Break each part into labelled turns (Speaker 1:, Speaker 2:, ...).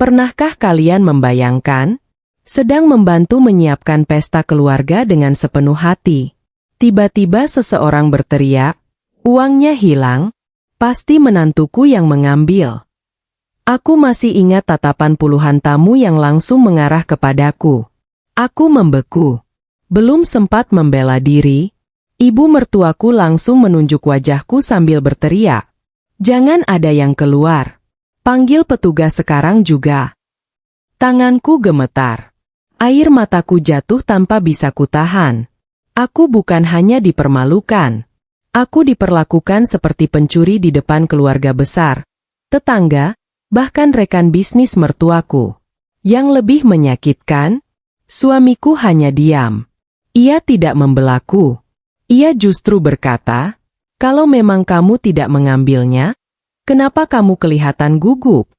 Speaker 1: Pernahkah kalian membayangkan? Sedang membantu menyiapkan pesta keluarga dengan sepenuh hati. Tiba-tiba seseorang berteriak, "Uangnya hilang, pasti menantuku yang mengambil." Aku masih ingat tatapan puluhan tamu yang langsung mengarah kepadaku. Aku membeku. Belum sempat membela diri, ibu mertuaku langsung menunjuk wajahku sambil berteriak, "Jangan ada yang keluar. Panggil petugas sekarang juga." Tanganku gemetar. Air mataku jatuh tanpa bisa kutahan. Aku bukan hanya dipermalukan. Aku diperlakukan seperti pencuri di depan keluarga besar, tetangga, bahkan rekan bisnis mertuaku. Yang lebih menyakitkan, suamiku hanya diam. Ia tidak membelaku. Ia justru berkata, "Kalau memang kamu tidak mengambilnya, kenapa kamu kelihatan gugup?"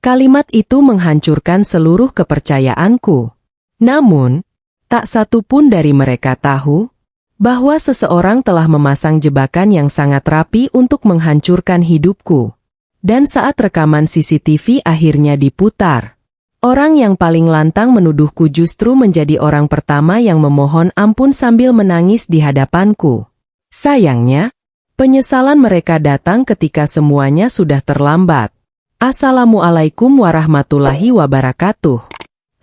Speaker 1: Kalimat itu menghancurkan seluruh kepercayaanku. Namun, tak satu pun dari mereka tahu bahwa seseorang telah memasang jebakan yang sangat rapi untuk menghancurkan hidupku. Dan saat rekaman CCTV akhirnya diputar, orang yang paling lantang menuduhku justru menjadi orang pertama yang memohon ampun sambil menangis di hadapanku. Sayangnya, penyesalan mereka datang ketika semuanya sudah terlambat. Assalamualaikum warahmatullahi wabarakatuh.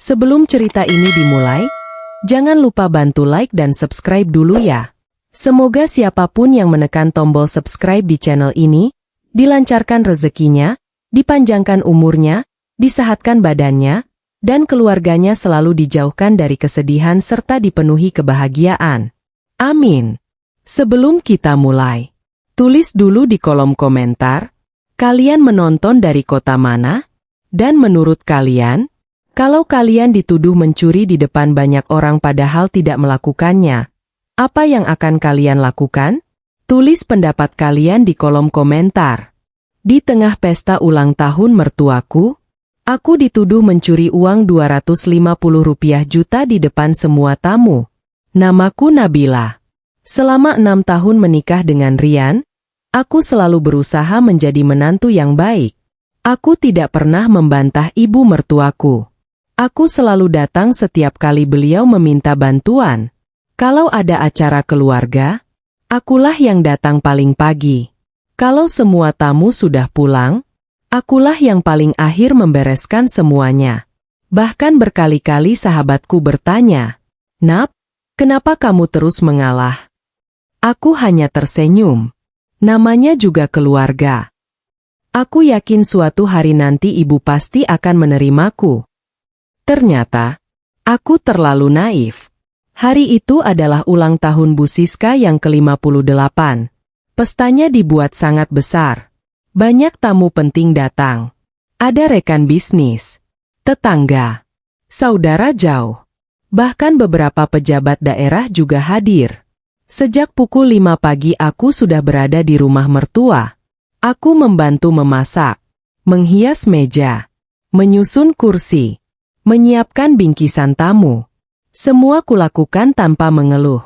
Speaker 1: Sebelum cerita ini dimulai, jangan lupa bantu like dan subscribe dulu ya. Semoga siapapun yang menekan tombol subscribe di channel ini, dilancarkan rezekinya, dipanjangkan umurnya, disehatkan badannya, dan keluarganya selalu dijauhkan dari kesedihan serta dipenuhi kebahagiaan. Amin. Sebelum kita mulai, tulis dulu di kolom komentar, kalian menonton dari kota mana? Dan menurut kalian, kalau kalian dituduh mencuri di depan banyak orang padahal tidak melakukannya, apa yang akan kalian lakukan? Tulis pendapat kalian di kolom komentar. Di tengah pesta ulang tahun mertuaku, aku dituduh mencuri uang Rp250 juta di depan semua tamu. Namaku Nabila. Selama 6 tahun menikah dengan Rian, aku selalu berusaha menjadi menantu yang baik. Aku tidak pernah membantah ibu mertuaku. Aku selalu datang setiap kali beliau meminta bantuan. Kalau ada acara keluarga, akulah yang datang paling pagi. Kalau semua tamu sudah pulang, akulah yang paling akhir membereskan semuanya. Bahkan berkali-kali sahabatku bertanya, "Nap, kenapa kamu terus mengalah?" Aku hanya tersenyum. Namanya juga keluarga. Aku yakin suatu hari nanti ibu pasti akan menerimaku. Ternyata, aku terlalu naif. Hari itu adalah ulang tahun Bu Siska yang ke-58. Pestanya dibuat sangat besar. Banyak tamu penting datang. Ada rekan bisnis, tetangga, saudara jauh. Bahkan beberapa pejabat daerah juga hadir. Sejak pukul 5 pagi aku sudah berada di rumah mertua. Aku membantu memasak, menghias meja, menyusun kursi, menyiapkan bingkisan tamu. Semua kulakukan tanpa mengeluh.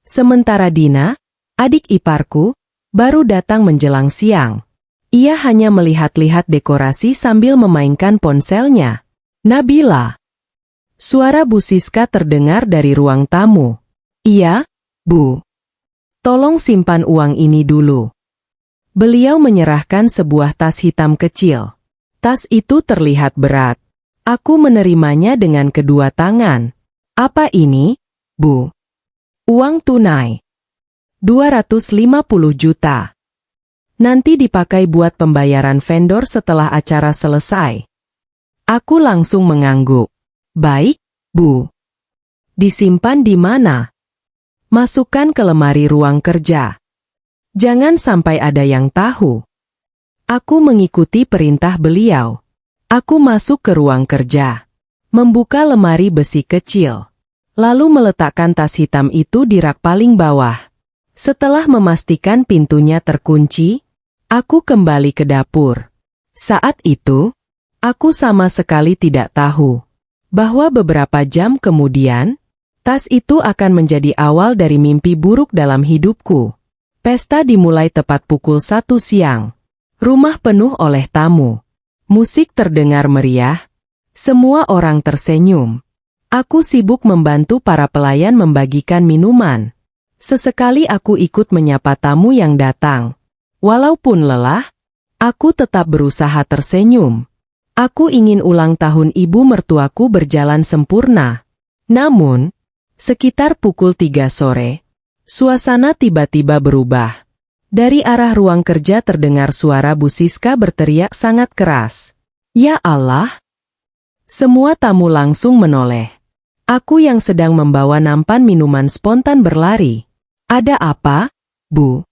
Speaker 1: Sementara Dina, adik iparku, baru datang menjelang siang. Ia hanya melihat-lihat dekorasi sambil memainkan ponselnya. "Nabila." Suara Bu Siska terdengar dari ruang tamu. "Iya, Bu. Tolong simpan uang ini dulu." Beliau menyerahkan sebuah tas hitam kecil. Tas itu terlihat berat. Aku menerimanya dengan kedua tangan. "Apa ini, Bu?" "Uang tunai. 250 juta. Nanti dipakai buat pembayaran vendor setelah acara selesai." Aku langsung mengangguk. "Baik, Bu." "Disimpan di mana?" "Masukkan ke lemari ruang kerja. Jangan sampai ada yang tahu." Aku mengikuti perintah beliau. Aku masuk ke ruang kerja, membuka lemari besi kecil, lalu meletakkan tas hitam itu di rak paling bawah. Setelah memastikan pintunya terkunci, aku kembali ke dapur. Saat itu, aku sama sekali tidak tahu bahwa beberapa jam kemudian, tas itu akan menjadi awal dari mimpi buruk dalam hidupku. Pesta dimulai tepat pukul 1 siang. Rumah penuh oleh tamu. Musik terdengar meriah, Semua orang tersenyum. Aku sibuk membantu para pelayan membagikan minuman. Sesekali aku ikut menyapa tamu yang datang. Walaupun lelah, aku tetap berusaha tersenyum. Aku ingin ulang tahun ibu mertuaku berjalan sempurna. Namun, sekitar pukul 3 sore, suasana tiba-tiba berubah. Dari arah ruang kerja terdengar suara Bu Siska berteriak sangat keras. Ya Allah! Semua tamu langsung menoleh. Aku yang sedang membawa nampan minuman spontan berlari. Ada apa, Bu?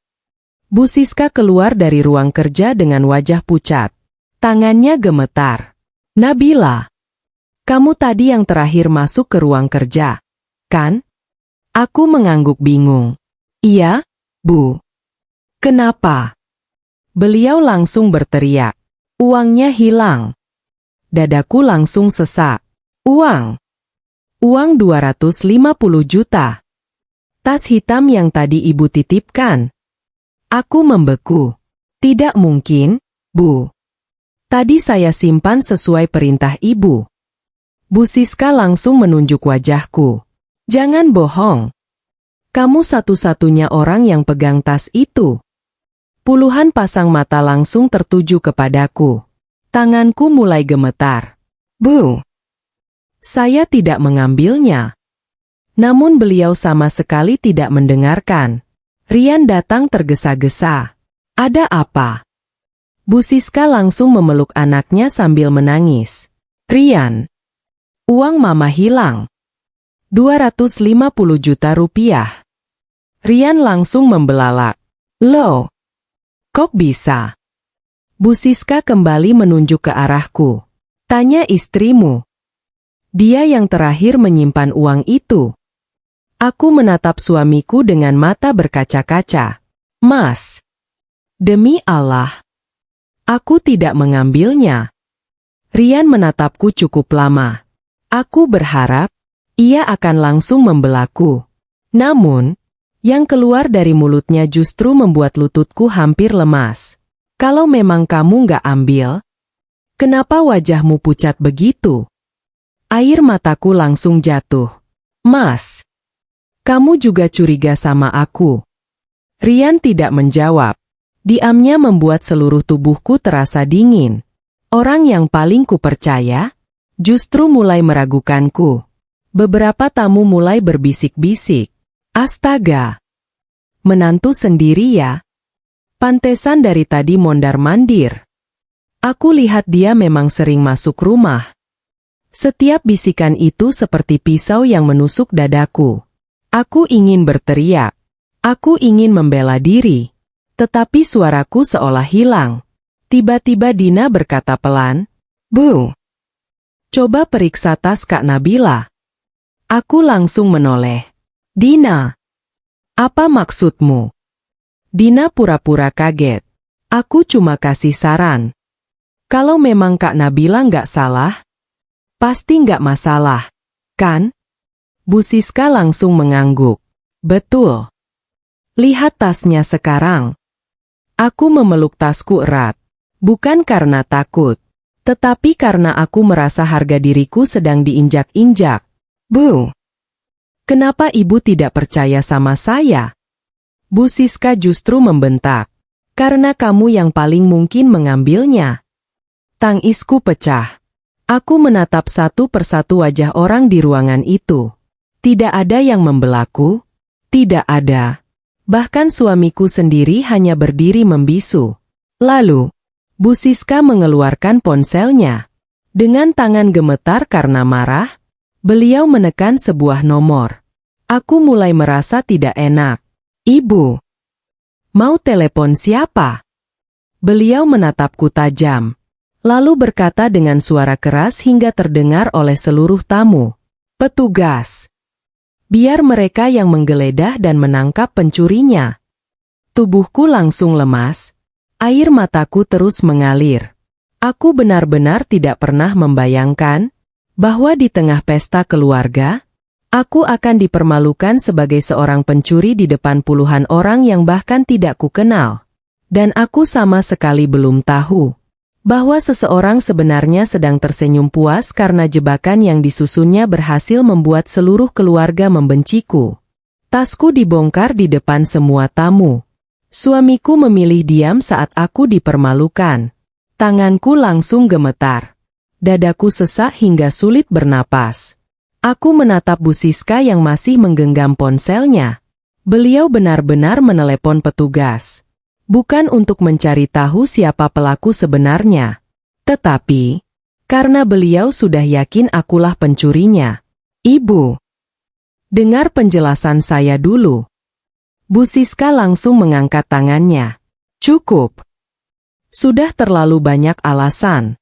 Speaker 1: Bu Siska keluar dari ruang kerja dengan wajah pucat. Tangannya gemetar. Nabila, kamu tadi yang terakhir masuk ke ruang kerja, kan? Aku mengangguk bingung. Iya, Bu. Kenapa? Beliau langsung berteriak. Uangnya hilang. Dadaku langsung sesak. Uang 250 juta. Tas hitam yang tadi ibu titipkan. Aku membeku. Tidak mungkin, Bu. Tadi saya simpan sesuai perintah ibu. Bu Siska langsung menunjuk wajahku. Jangan bohong. Kamu satu-satunya orang yang pegang tas itu. Puluhan pasang mata langsung tertuju kepadaku. Tanganku mulai gemetar. Bu, saya tidak mengambilnya. Namun beliau sama sekali tidak mendengarkan. Rian datang tergesa-gesa. Ada apa? Bu Siska langsung memeluk anaknya sambil menangis. Rian, uang mama hilang. 250 juta rupiah. Rian langsung membelalak. Loh, kok bisa? Bu Siska kembali menunjuk ke arahku. Tanya istrimu. Dia yang terakhir menyimpan uang itu. Aku menatap suamiku dengan mata berkaca-kaca. Mas, demi Allah, aku tidak mengambilnya. Rian menatapku cukup lama. Aku berharap ia akan langsung membelaku. Namun, yang keluar dari mulutnya justru membuat lututku hampir lemas. Kalau memang kamu nggak ambil, kenapa wajahmu pucat begitu? Air mataku langsung jatuh. Mas, kamu juga curiga sama aku? Rian tidak menjawab. Diamnya membuat seluruh tubuhku terasa dingin. Orang yang paling kupercaya, justru mulai meragukanku. Beberapa tamu mulai berbisik-bisik. Astaga! Menantu sendiri ya? Pantesan dari tadi mondar-mandir. Aku lihat dia memang sering masuk rumah. Setiap bisikan itu seperti pisau yang menusuk dadaku. Aku ingin berteriak. Aku ingin membela diri. Tetapi suaraku seolah hilang. Tiba-tiba Dina berkata pelan, Bu, coba periksa tas Kak Nabila. Aku langsung menoleh. Dina, apa maksudmu? Dina pura-pura kaget. Aku cuma kasih saran. Kalau memang Kak Nabila nggak salah, pasti nggak masalah, kan? Bu Siska langsung mengangguk. Betul. Lihat tasnya sekarang. Aku memeluk tasku erat. Bukan karena takut, tetapi karena aku merasa harga diriku sedang diinjak-injak. Bu, kenapa ibu tidak percaya sama saya? Bu Siska justru membentak. Karena kamu yang paling mungkin mengambilnya. Tangisku pecah. Aku menatap satu persatu wajah orang di ruangan itu. Tidak ada yang membelaku. Tidak ada. Bahkan suamiku sendiri hanya berdiri membisu. Lalu, Bu Siska mengeluarkan ponselnya. Dengan tangan gemetar karena marah, beliau menekan sebuah nomor. Aku mulai merasa tidak enak. Ibu, mau telepon siapa? Beliau menatapku tajam. Lalu berkata dengan suara keras hingga terdengar oleh seluruh tamu. Petugas. Biar mereka yang menggeledah dan menangkap pencurinya. Tubuhku langsung lemas. Air mataku terus mengalir. Aku benar-benar tidak pernah membayangkan bahwa di tengah pesta keluarga, aku akan dipermalukan sebagai seorang pencuri di depan puluhan orang yang bahkan tidak kukenal. Dan aku sama sekali belum tahu Bahwa seseorang sebenarnya sedang tersenyum puas karena jebakan yang disusunnya berhasil membuat seluruh keluarga membenciku. Tasku dibongkar di depan semua tamu. Suamiku memilih diam saat aku dipermalukan. Tanganku langsung gemetar. Dadaku sesak hingga sulit bernapas. Aku menatap Bu Siska yang masih menggenggam ponselnya. Beliau benar-benar menelepon petugas. Bukan untuk mencari tahu siapa pelaku sebenarnya. Tetapi, karena beliau sudah yakin akulah pencurinya. Ibu, dengar penjelasan saya dulu. Bu Siska langsung mengangkat tangannya. Cukup. Sudah terlalu banyak alasan.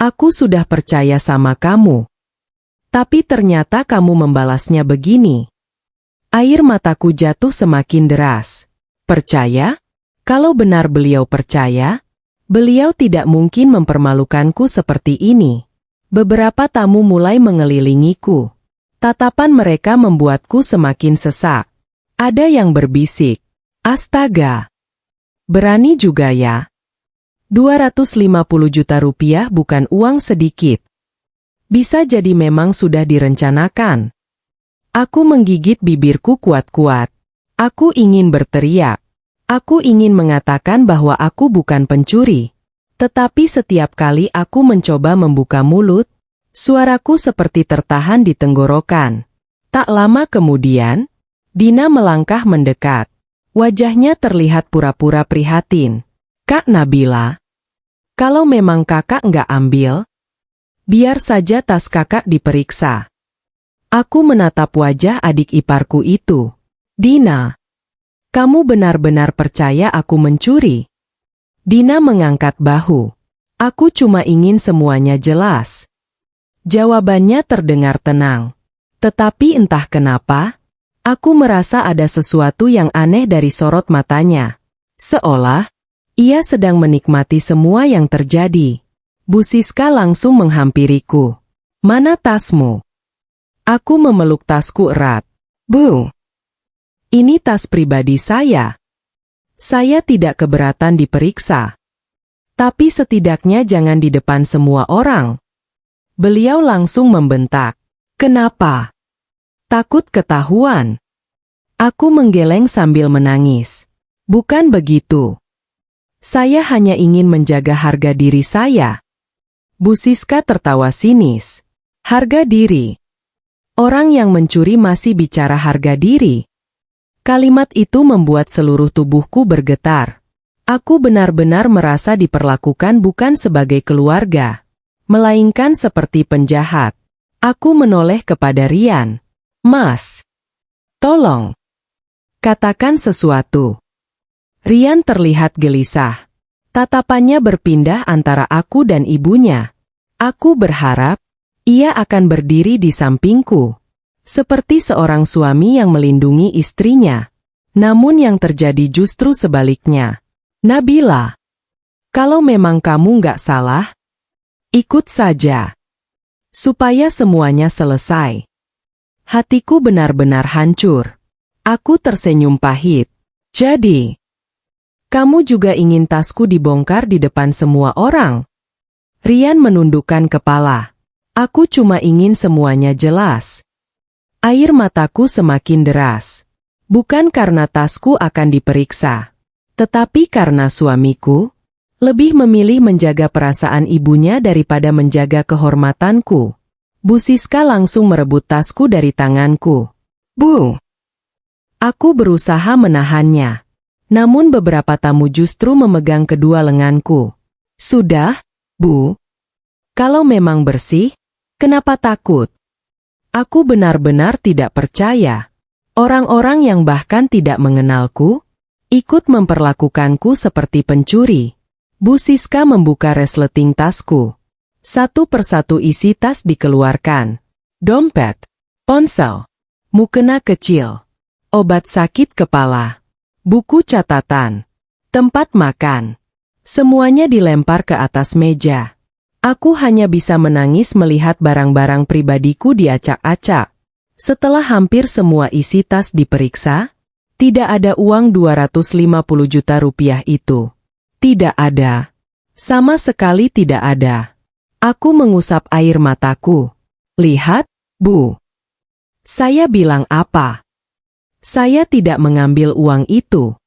Speaker 1: Aku sudah percaya sama kamu. Tapi ternyata kamu membalasnya begini. Air mataku jatuh semakin deras. Percaya? Kalau benar beliau percaya, beliau tidak mungkin mempermalukanku seperti ini. Beberapa tamu mulai mengelilingiku. Tatapan mereka membuatku semakin sesak. Ada yang berbisik, "Astaga! Berani juga ya? 250 juta rupiah bukan uang sedikit. Bisa jadi memang sudah direncanakan." Aku menggigit bibirku kuat-kuat. Aku ingin berteriak. Aku ingin mengatakan bahwa aku bukan pencuri. Tetapi setiap kali aku mencoba membuka mulut, suaraku seperti tertahan di tenggorokan. Tak lama kemudian, Dina melangkah mendekat. Wajahnya terlihat pura-pura prihatin. "Kak Nabila, kalau memang kakak nggak ambil, biar saja tas kakak diperiksa." Aku menatap wajah adik iparku itu. "Dina, kamu benar-benar percaya aku mencuri?" Dina mengangkat bahu. "Aku cuma ingin semuanya jelas." Jawabannya terdengar tenang. Tetapi entah kenapa, aku merasa ada sesuatu yang aneh dari sorot matanya. Seolah ia sedang menikmati semua yang terjadi. Bu Siska langsung menghampiriku. "Mana tasmu?" Aku memeluk tasku erat. "Bu, ini tas pribadi saya. Saya tidak keberatan diperiksa. Tapi setidaknya jangan di depan semua orang." Beliau langsung membentak. "Kenapa? Takut ketahuan?" Aku menggeleng sambil menangis. "Bukan begitu. Saya hanya ingin menjaga harga diri saya." Bu Siska tertawa sinis. "Harga diri? Orang yang mencuri masih bicara harga diri?" Kalimat itu membuat seluruh tubuhku bergetar. Aku benar-benar merasa diperlakukan bukan sebagai keluarga, melainkan seperti penjahat. Aku menoleh kepada Rian. "Mas, tolong, katakan sesuatu." Rian terlihat gelisah. Tatapannya berpindah antara aku dan ibunya. Aku berharap ia akan berdiri di sampingku, seperti seorang suami yang melindungi istrinya. Namun yang terjadi justru sebaliknya. "Nabila, kalau memang kamu nggak salah, ikut saja. Supaya semuanya selesai." Hatiku benar-benar hancur. Aku tersenyum pahit. "Jadi, kamu juga ingin tasku dibongkar di depan semua orang?" Rian menundukkan kepala. "Aku cuma ingin semuanya jelas." Air mataku semakin deras. Bukan karena tasku akan diperiksa, tetapi karena suamiku lebih memilih menjaga perasaan ibunya daripada menjaga kehormatanku. Bu Siska langsung merebut tasku dari tanganku. "Bu!" Aku berusaha menahannya. Namun beberapa tamu justru memegang kedua lenganku. "Sudah, Bu. Kalau memang bersih, kenapa takut?" Aku benar-benar tidak percaya. Orang-orang yang bahkan tidak mengenalku, ikut memperlakukanku seperti pencuri. Bu Siska membuka resleting tasku. Satu persatu isi tas dikeluarkan. Dompet, ponsel, mukena kecil, obat sakit kepala, buku catatan, tempat makan. Semuanya dilempar ke atas meja. Aku hanya bisa menangis melihat barang-barang pribadiku diacak-acak. Setelah hampir semua isi tas diperiksa, tidak ada uang 250 juta rupiah itu. Tidak ada. Sama sekali tidak ada. Aku mengusap air mataku. Lihat, Bu. Saya bilang apa? Saya tidak mengambil uang itu.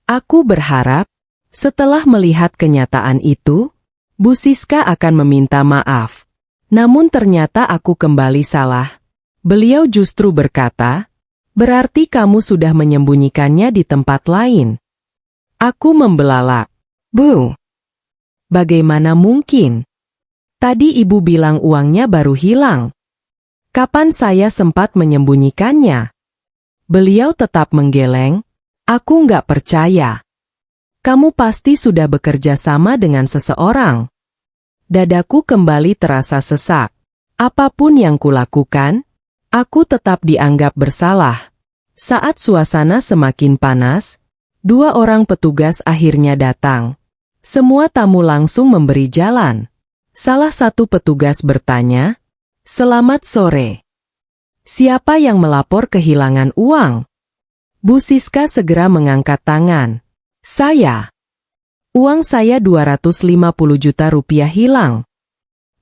Speaker 1: Aku berharap, setelah melihat kenyataan itu, Bu Siska akan meminta maaf. Namun ternyata aku kembali salah. Beliau justru berkata, berarti kamu sudah menyembunyikannya di tempat lain. Aku membelalak. Bu, bagaimana mungkin? Tadi ibu bilang uangnya baru hilang. Kapan saya sempat menyembunyikannya? Beliau tetap menggeleng. Aku nggak percaya. Kamu pasti sudah bekerja sama dengan seseorang. Dadaku kembali terasa sesak. Apapun yang kulakukan, aku tetap dianggap bersalah. Saat suasana semakin panas, 2 orang petugas akhirnya datang. Semua tamu langsung memberi jalan. Salah satu petugas bertanya, "Selamat sore. Siapa yang melapor kehilangan uang?" Bu Siska segera mengangkat tangan. "Saya. Uang saya 250 juta rupiah hilang."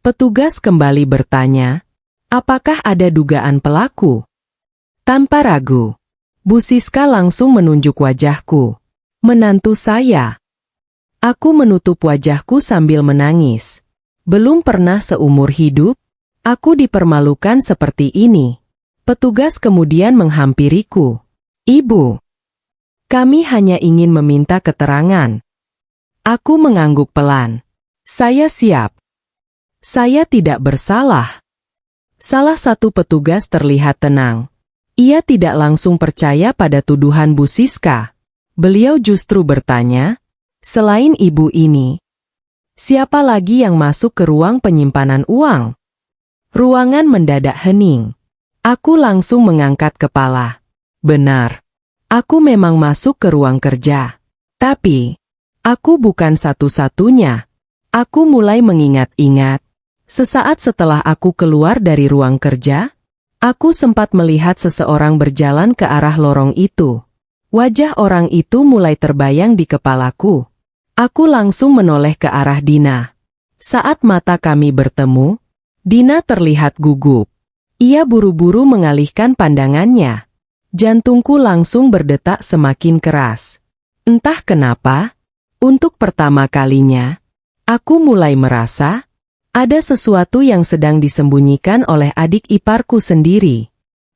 Speaker 1: Petugas kembali bertanya, "Apakah ada dugaan pelaku?" Tanpa ragu, Bu Siska langsung menunjuk wajahku. "Menantu saya." Aku menutup wajahku sambil menangis. Belum pernah seumur hidup, aku dipermalukan seperti ini. Petugas kemudian menghampiriku. "Ibu, kami hanya ingin meminta keterangan." Aku mengangguk pelan. "Saya siap. Saya tidak bersalah." Salah satu petugas terlihat tenang. Ia tidak langsung percaya pada tuduhan Bu Siska. Beliau justru bertanya, "Selain ibu ini, siapa lagi yang masuk ke ruang penyimpanan uang?" Ruangan mendadak hening. Aku langsung mengangkat kepala. Benar, aku memang masuk ke ruang kerja. Tapi, aku bukan satu-satunya. Aku mulai mengingat-ingat. Sesaat setelah aku keluar dari ruang kerja, aku sempat melihat seseorang berjalan ke arah lorong itu. Wajah orang itu mulai terbayang di kepalaku. Aku langsung menoleh ke arah Dina. Saat mata kami bertemu, Dina terlihat gugup. Ia buru-buru mengalihkan pandangannya. Jantungku langsung berdetak semakin keras. Entah kenapa, untuk pertama kalinya, aku mulai merasa ada sesuatu yang sedang disembunyikan oleh adik iparku sendiri.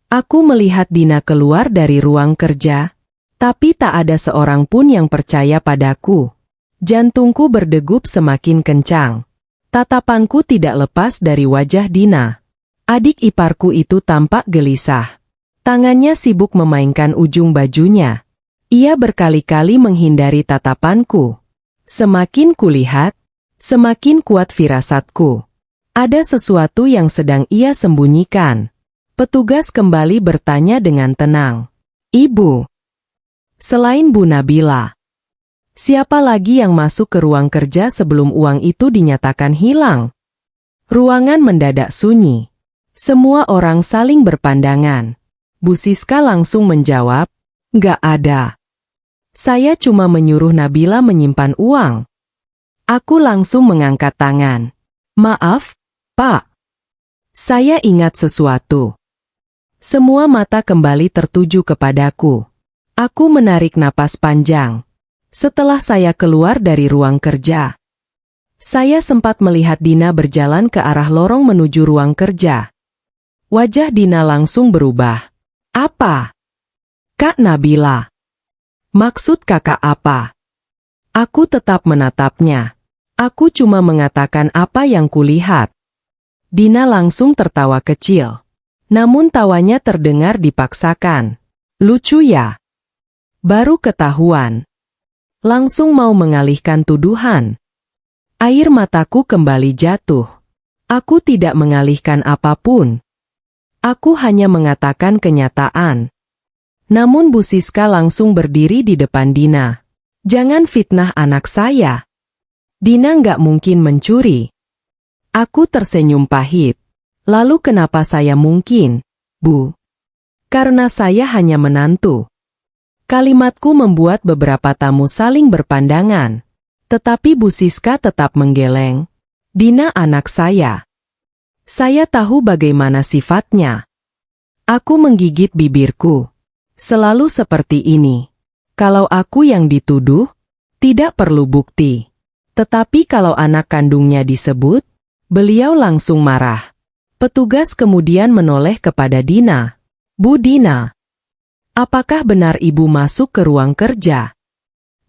Speaker 1: Aku melihat Dina keluar dari ruang kerja, tapi tak ada seorang pun yang percaya padaku. Jantungku berdegup semakin kencang. Tatapanku tidak lepas dari wajah Dina. Adik iparku itu tampak gelisah. Tangannya sibuk memainkan ujung bajunya. Ia berkali-kali menghindari tatapanku. Semakin kulihat, semakin kuat firasatku. Ada sesuatu yang sedang ia sembunyikan. Petugas kembali bertanya dengan tenang. "Ibu, selain Bu Nabila, siapa lagi yang masuk ke ruang kerja sebelum uang itu dinyatakan hilang?" Ruangan mendadak sunyi. Semua orang saling berpandangan. Bu Siska langsung menjawab, "Nggak ada. Saya cuma menyuruh Nabila menyimpan uang." Aku langsung mengangkat tangan. "Maaf, Pak. Saya ingat sesuatu." Semua mata kembali tertuju kepadaku. Aku menarik napas panjang. Setelah saya keluar dari ruang kerja, saya sempat melihat Dina berjalan ke arah lorong menuju ruang kerja. Wajah Dina langsung berubah. "Apa? Kak Nabila? Maksud kakak apa?" Aku tetap menatapnya. Aku cuma mengatakan apa yang kulihat. Dina langsung tertawa kecil. Namun tawanya terdengar dipaksakan. "Lucu ya? Baru ketahuan." Langsung mau mengalihkan tuduhan. Air mataku kembali jatuh. Aku tidak mengalihkan apapun. Aku hanya mengatakan kenyataan. Namun Bu Siska langsung berdiri di depan Dina. "Jangan fitnah anak saya. Dina nggak mungkin mencuri." Aku tersenyum pahit. "Lalu kenapa saya mungkin, Bu?" "Karena saya hanya menantu." Kalimatku membuat beberapa tamu saling berpandangan. Tetapi Bu Siska tetap menggeleng. Dina anak saya. Saya tahu bagaimana sifatnya. Aku menggigit bibirku. Selalu seperti ini. Kalau aku yang dituduh, tidak perlu bukti. Tetapi kalau anak kandungnya disebut, beliau langsung marah. Petugas kemudian menoleh kepada Dina. Bu Dina, apakah benar ibu masuk ke ruang kerja?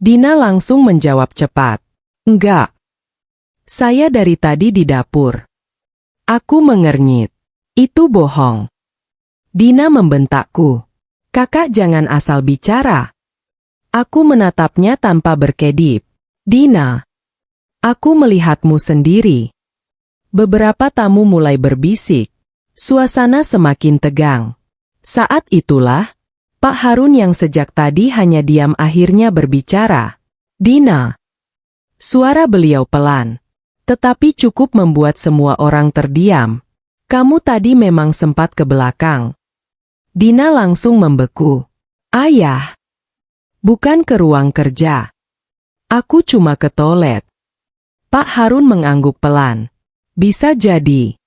Speaker 1: Dina langsung menjawab cepat. Enggak. Saya dari tadi di dapur. Aku mengernyit. Itu bohong. Dina membentakku. Kakak jangan asal bicara. Aku menatapnya tanpa berkedip. Dina, aku melihatmu sendiri. Beberapa tamu mulai berbisik. Suasana semakin tegang. Saat itulah, Pak Harun yang sejak tadi hanya diam akhirnya berbicara. Dina. Suara beliau pelan. Tetapi cukup membuat semua orang terdiam. Kamu tadi memang sempat ke belakang. Dina langsung membeku. Ayah. Bukan ke ruang kerja. Aku cuma ke toilet. Pak Harun mengangguk pelan. Bisa jadi.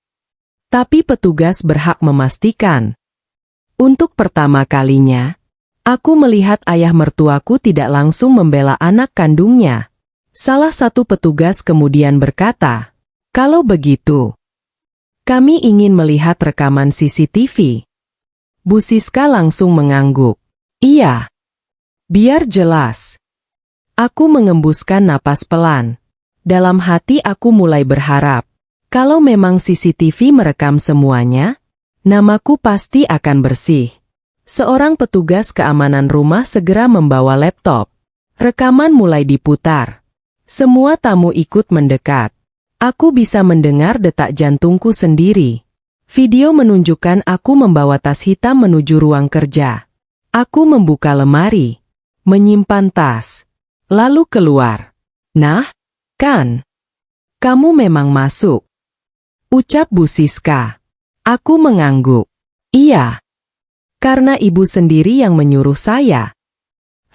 Speaker 1: Tapi petugas berhak memastikan. Untuk pertama kalinya, aku melihat ayah mertuaku tidak langsung membela anak kandungnya. Salah satu petugas kemudian berkata, kalau begitu, kami ingin melihat rekaman CCTV. Bu Siska langsung mengangguk. Iya. Biar jelas. Aku mengembuskan napas pelan. Dalam hati aku mulai berharap. Kalau memang CCTV merekam semuanya, namaku pasti akan bersih. Seorang petugas keamanan rumah segera membawa laptop. Rekaman mulai diputar. Semua tamu ikut mendekat. Aku bisa mendengar detak jantungku sendiri. Video menunjukkan aku membawa tas hitam menuju ruang kerja. Aku membuka lemari, menyimpan tas, lalu keluar. Nah, kan? Kamu memang masuk. Ucap Bu Siska. Aku mengangguk. Iya. Karena ibu sendiri yang menyuruh saya.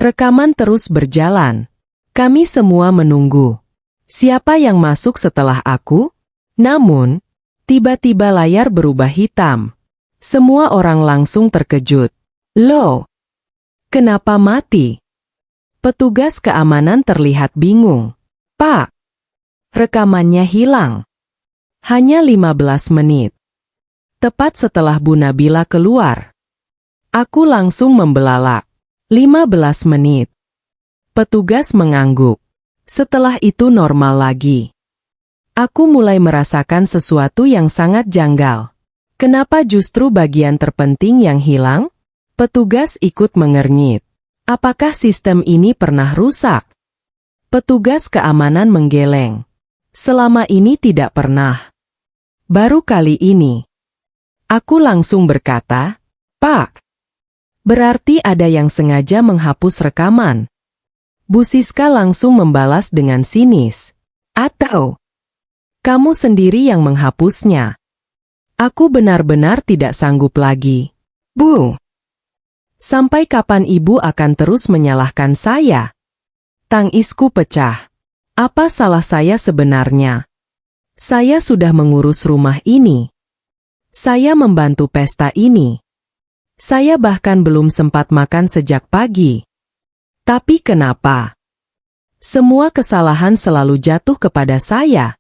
Speaker 1: Rekaman terus berjalan. Kami semua menunggu. Siapa yang masuk setelah aku? Namun, tiba-tiba layar berubah hitam. Semua orang langsung terkejut. Loh, kenapa mati? Petugas keamanan terlihat bingung. Pak, rekamannya hilang. Hanya 15 menit. Tepat setelah Bu Nabila keluar. Aku langsung membelalak. 15 menit. Petugas mengangguk. Setelah itu normal lagi. Aku mulai merasakan sesuatu yang sangat janggal. Kenapa justru bagian terpenting yang hilang? Petugas ikut mengernyit. Apakah sistem ini pernah rusak? Petugas keamanan menggeleng. Selama ini tidak pernah. Baru kali ini. Aku langsung berkata, Pak, berarti ada yang sengaja menghapus rekaman. Bu Siska langsung membalas dengan sinis. Atau, kamu sendiri yang menghapusnya. Aku benar-benar tidak sanggup lagi. Bu, sampai kapan ibu akan terus menyalahkan saya? Tangisku pecah. Apa salah saya sebenarnya? Saya sudah mengurus rumah ini. Saya membantu pesta ini. Saya bahkan belum sempat makan sejak pagi. Tapi kenapa? Semua kesalahan selalu jatuh kepada saya.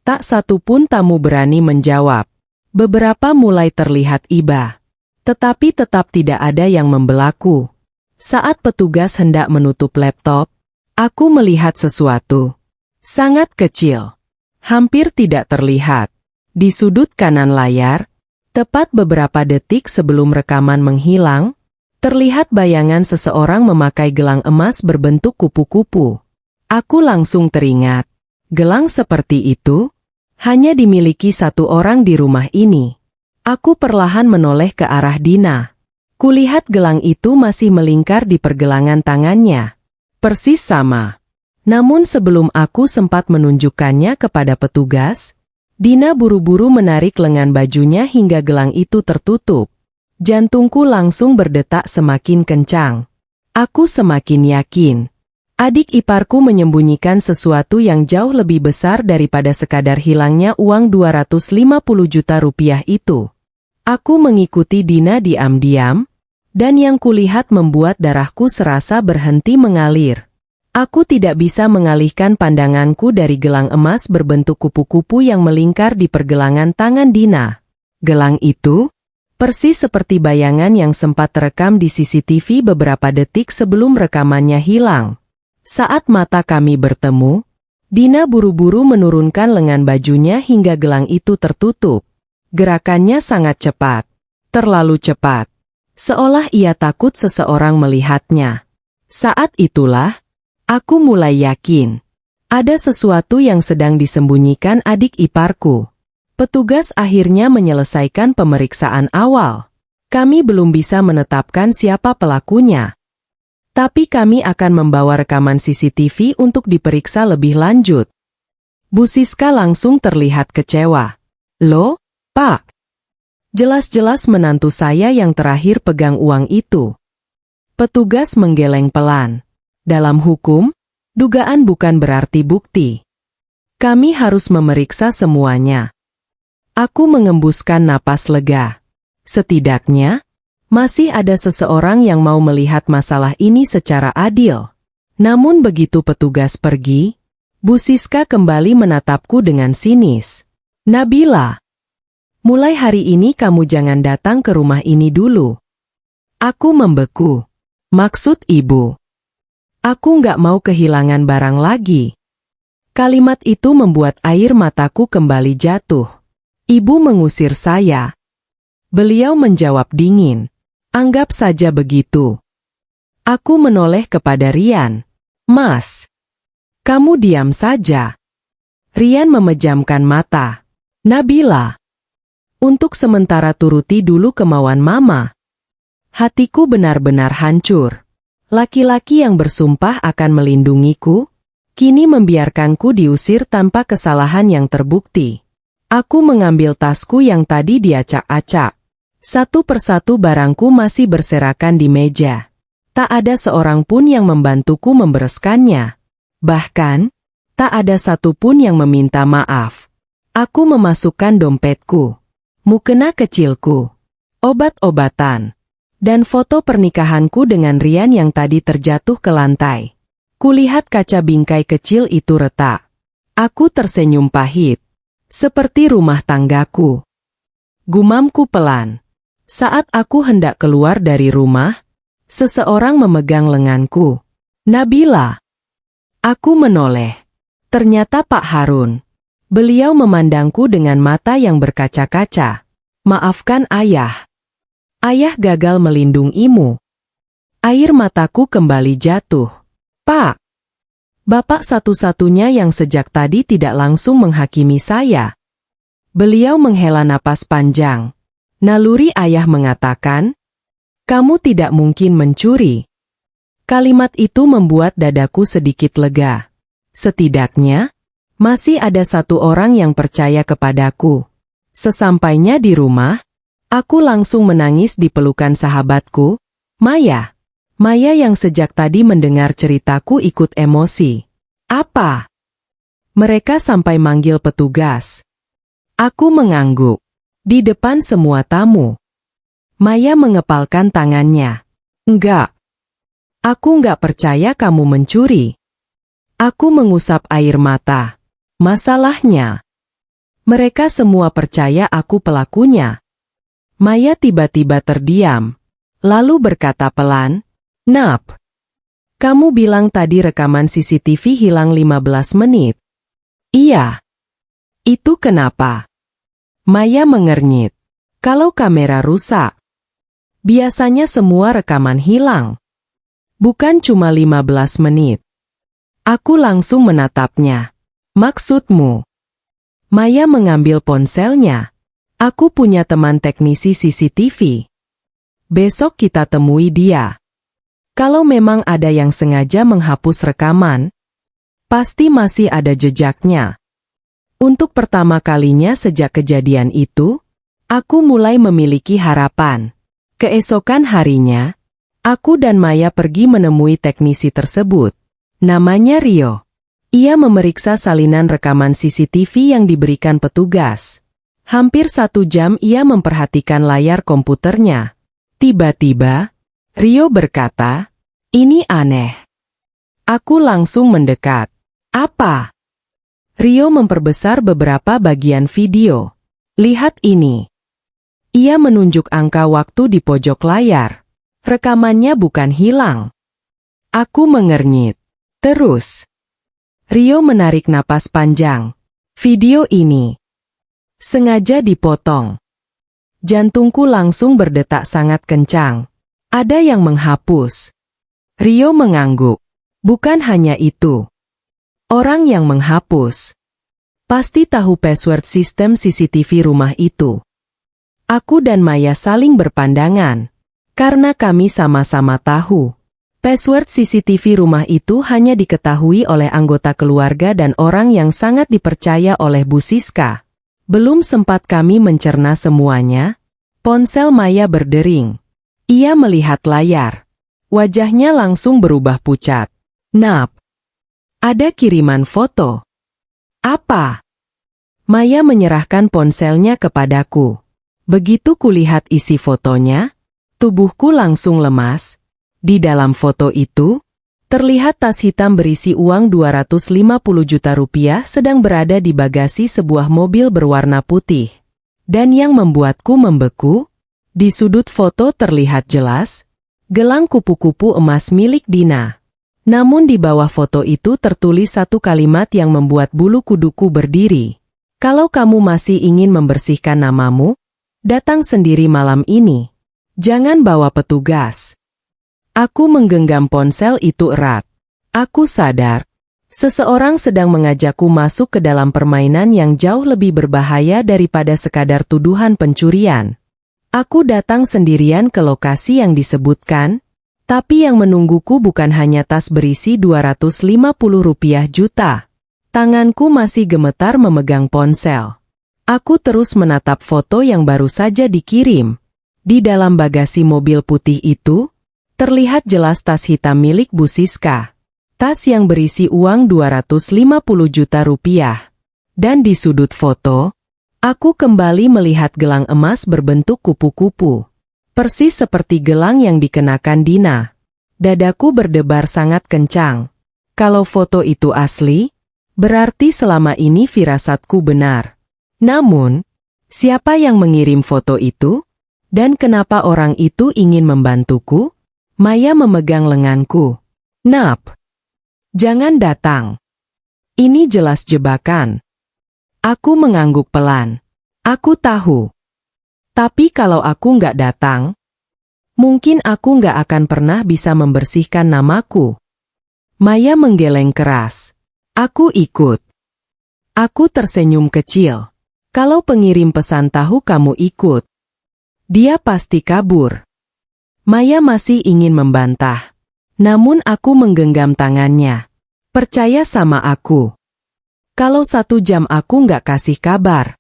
Speaker 1: Tak satu pun tamu berani menjawab. Beberapa mulai terlihat iba. Tetapi tetap tidak ada yang membelaku. Saat petugas hendak menutup laptop, aku melihat sesuatu. Sangat kecil. Hampir tidak terlihat. Di sudut kanan layar, tepat beberapa detik sebelum rekaman menghilang, terlihat bayangan seseorang memakai gelang emas berbentuk kupu-kupu. Aku langsung teringat. Gelang seperti itu hanya dimiliki satu orang di rumah ini. Aku perlahan menoleh ke arah Dina. Kulihat gelang itu masih melingkar di pergelangan tangannya. Persis sama. Namun sebelum aku sempat menunjukkannya kepada petugas, Dina buru-buru menarik lengan bajunya hingga gelang itu tertutup. Jantungku langsung berdetak semakin kencang. Aku semakin yakin. Adik iparku menyembunyikan sesuatu yang jauh lebih besar daripada sekadar hilangnya uang 250 juta rupiah itu. Aku mengikuti Dina diam-diam, dan yang kulihat membuat darahku serasa berhenti mengalir. Aku tidak bisa mengalihkan pandanganku dari gelang emas berbentuk kupu-kupu yang melingkar di pergelangan tangan Dina. Gelang itu persis seperti bayangan yang sempat terekam di CCTV beberapa detik sebelum rekamannya hilang. Saat mata kami bertemu, Dina buru-buru menurunkan lengan bajunya hingga gelang itu tertutup. Gerakannya sangat cepat, terlalu cepat, seolah ia takut seseorang melihatnya. Saat itulah, aku mulai yakin, ada sesuatu yang sedang disembunyikan adik iparku. Petugas akhirnya menyelesaikan pemeriksaan awal. Kami belum bisa menetapkan siapa pelakunya. Tapi kami akan membawa rekaman CCTV untuk diperiksa lebih lanjut. Bu Siska langsung terlihat kecewa. Loh, Pak? Jelas-jelas menantu saya yang terakhir pegang uang itu. Petugas menggeleng pelan. Dalam hukum, dugaan bukan berarti bukti. Kami harus memeriksa semuanya. Aku mengembuskan napas lega. Setidaknya, masih ada seseorang yang mau melihat masalah ini secara adil. Namun begitu petugas pergi, Bu Siska kembali menatapku dengan sinis. Nabila, mulai hari ini kamu jangan datang ke rumah ini dulu. Aku membeku. Maksud ibu? Aku nggak mau kehilangan barang lagi. Kalimat itu membuat air mataku kembali jatuh. Ibu mengusir saya. Beliau menjawab dingin. Anggap saja begitu. Aku menoleh kepada Rian. Mas, kamu diam saja. Rian memejamkan mata. Nabila, untuk sementara turuti dulu kemauan mama. Hatiku benar-benar hancur. Laki-laki yang bersumpah akan melindungiku, kini membiarkanku diusir tanpa kesalahan yang terbukti. Aku mengambil tasku yang tadi diacak-acak. Satu persatu barangku masih berserakan di meja. Tak ada seorang pun yang membantuku membereskannya. Bahkan, tak ada satupun yang meminta maaf. Aku memasukkan dompetku, mukena kecilku, obat-obatan, dan foto pernikahanku dengan Rian yang tadi terjatuh ke lantai. Kulihat kaca bingkai kecil itu retak. Aku tersenyum pahit. Seperti rumah tanggaku. Gumamku pelan. Saat aku hendak keluar dari rumah, seseorang memegang lenganku. Nabila. Aku menoleh. Ternyata Pak Harun. Beliau memandangku dengan mata yang berkaca-kaca. Maafkan ayah. Ayah gagal melindungimu. Air mataku kembali jatuh. Pak. Bapak satu-satunya yang sejak tadi tidak langsung menghakimi saya. Beliau menghela napas panjang. Naluri ayah mengatakan, kamu tidak mungkin mencuri. Kalimat itu membuat dadaku sedikit lega. Setidaknya, masih ada satu orang yang percaya kepadaku. Sesampainya di rumah, aku langsung menangis di pelukan sahabatku, Maya. Maya yang sejak tadi mendengar ceritaku ikut emosi. Apa? Mereka sampai manggil petugas. Aku mengangguk. Di depan semua tamu. Maya mengepalkan tangannya. Enggak. Aku enggak percaya kamu mencuri. Aku mengusap air mata. Masalahnya, mereka semua percaya aku pelakunya. Maya tiba-tiba terdiam. Lalu berkata pelan, Nap, kamu bilang tadi rekaman CCTV hilang 15 menit. Iya. Itu kenapa? Maya mengernyit. Kalau kamera rusak, biasanya semua rekaman hilang. Bukan cuma 15 menit. Aku langsung menatapnya. Maksudmu? Maya mengambil ponselnya. Aku punya teman teknisi CCTV. Besok kita temui dia. Kalau memang ada yang sengaja menghapus rekaman, pasti masih ada jejaknya. Untuk pertama kalinya sejak kejadian itu, aku mulai memiliki harapan. Keesokan harinya, aku dan Maya pergi menemui teknisi tersebut. Namanya Rio. Ia memeriksa salinan rekaman CCTV yang diberikan petugas. Hampir 1 jam ia memperhatikan layar komputernya. Tiba-tiba, Rio berkata, "Ini aneh." Aku langsung mendekat. "Apa?" Rio memperbesar beberapa bagian video. "Lihat ini." Ia menunjuk angka waktu di pojok layar. Rekamannya bukan hilang. Aku mengernyit. Terus, Rio menarik napas panjang. "Video ini sengaja dipotong." Jantungku langsung berdetak sangat kencang. "Ada yang menghapus." Rio mengangguk. "Bukan hanya itu. Orang yang menghapus pasti tahu password sistem CCTV rumah itu." Aku dan Maya saling berpandangan. Karena kami sama-sama tahu password CCTV rumah itu hanya diketahui oleh anggota keluarga dan orang yang sangat dipercaya oleh Bu Siska. Belum sempat kami mencerna semuanya, ponsel Maya berdering. Ia melihat layar. Wajahnya langsung berubah pucat. "Nap, ada kiriman foto." "Apa?" Maya menyerahkan ponselnya kepadaku. Begitu kulihat isi fotonya, tubuhku langsung lemas. Di dalam foto itu, terlihat tas hitam berisi uang 250 juta rupiah sedang berada di bagasi sebuah mobil berwarna putih. Dan yang membuatku membeku, di sudut foto terlihat jelas, gelang kupu-kupu emas milik Dina. Namun di bawah foto itu tertulis satu kalimat yang membuat bulu kuduku berdiri. "Kalau kamu masih ingin membersihkan namamu, datang sendiri malam ini. Jangan bawa petugas." Aku menggenggam ponsel itu erat. Aku sadar, seseorang sedang mengajakku masuk ke dalam permainan yang jauh lebih berbahaya daripada sekadar tuduhan pencurian. Aku datang sendirian ke lokasi yang disebutkan, tapi yang menungguku bukan hanya tas berisi 250 rupiah juta. Tanganku masih gemetar memegang ponsel. Aku terus menatap foto yang baru saja dikirim. Di dalam bagasi mobil putih itu, terlihat jelas tas hitam milik Bu Siska. Tas yang berisi uang 250 juta rupiah. Dan di sudut foto, aku kembali melihat gelang emas berbentuk kupu-kupu. Persis seperti gelang yang dikenakan Dina. Dadaku berdebar sangat kencang. Kalau foto itu asli, berarti selama ini firasatku benar. Namun, siapa yang mengirim foto itu? Dan kenapa orang itu ingin membantuku? Maya memegang lenganku. "Nap, jangan datang. Ini jelas jebakan." Aku mengangguk pelan. Aku tahu. Tapi kalau aku nggak datang, mungkin aku nggak akan pernah bisa membersihkan namaku. Maya menggeleng keras. Aku ikut. Aku tersenyum kecil. Kalau pengirim pesan tahu kamu ikut, dia pasti kabur. Maya masih ingin membantah. Namun aku menggenggam tangannya. "Percaya sama aku. Kalau 1 jam aku nggak kasih kabar,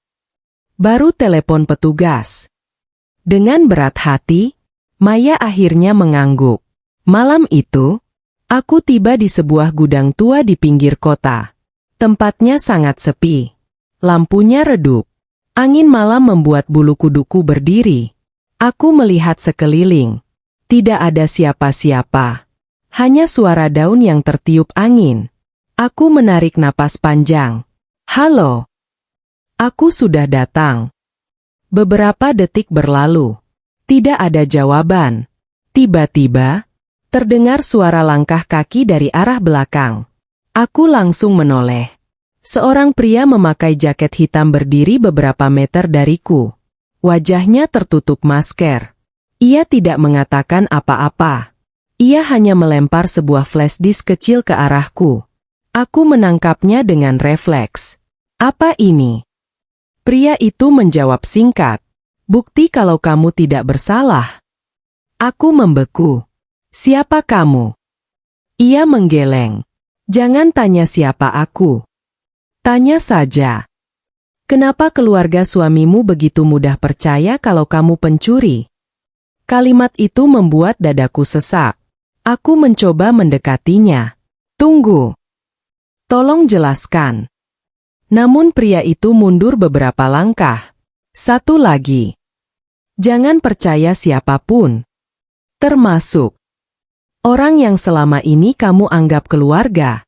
Speaker 1: baru telepon petugas." Dengan berat hati, Maya akhirnya mengangguk. Malam itu, aku tiba di sebuah gudang tua di pinggir kota. Tempatnya sangat sepi. Lampunya redup. Angin malam membuat bulu kuduku berdiri. Aku melihat sekeliling. Tidak ada siapa-siapa. Hanya suara daun yang tertiup angin. Aku menarik napas panjang. "Halo." Aku sudah datang. Beberapa detik berlalu. Tidak ada jawaban. Tiba-tiba, terdengar suara langkah kaki dari arah belakang. Aku langsung menoleh. Seorang pria memakai jaket hitam berdiri beberapa meter dariku. Wajahnya tertutup masker. Ia tidak mengatakan apa-apa. Ia hanya melempar sebuah flash disk kecil ke arahku. Aku menangkapnya dengan refleks. "Apa ini?" Pria itu menjawab singkat. "Bukti kalau kamu tidak bersalah." Aku membeku. "Siapa kamu?" Ia menggeleng. "Jangan tanya siapa aku. Tanya saja. Kenapa keluarga suamimu begitu mudah percaya kalau kamu pencuri?" Kalimat itu membuat dadaku sesak. Aku mencoba mendekatinya. Tunggu. Tolong jelaskan. Namun pria itu mundur beberapa langkah. Satu lagi. Jangan percaya siapapun. Termasuk orang yang selama ini kamu anggap keluarga.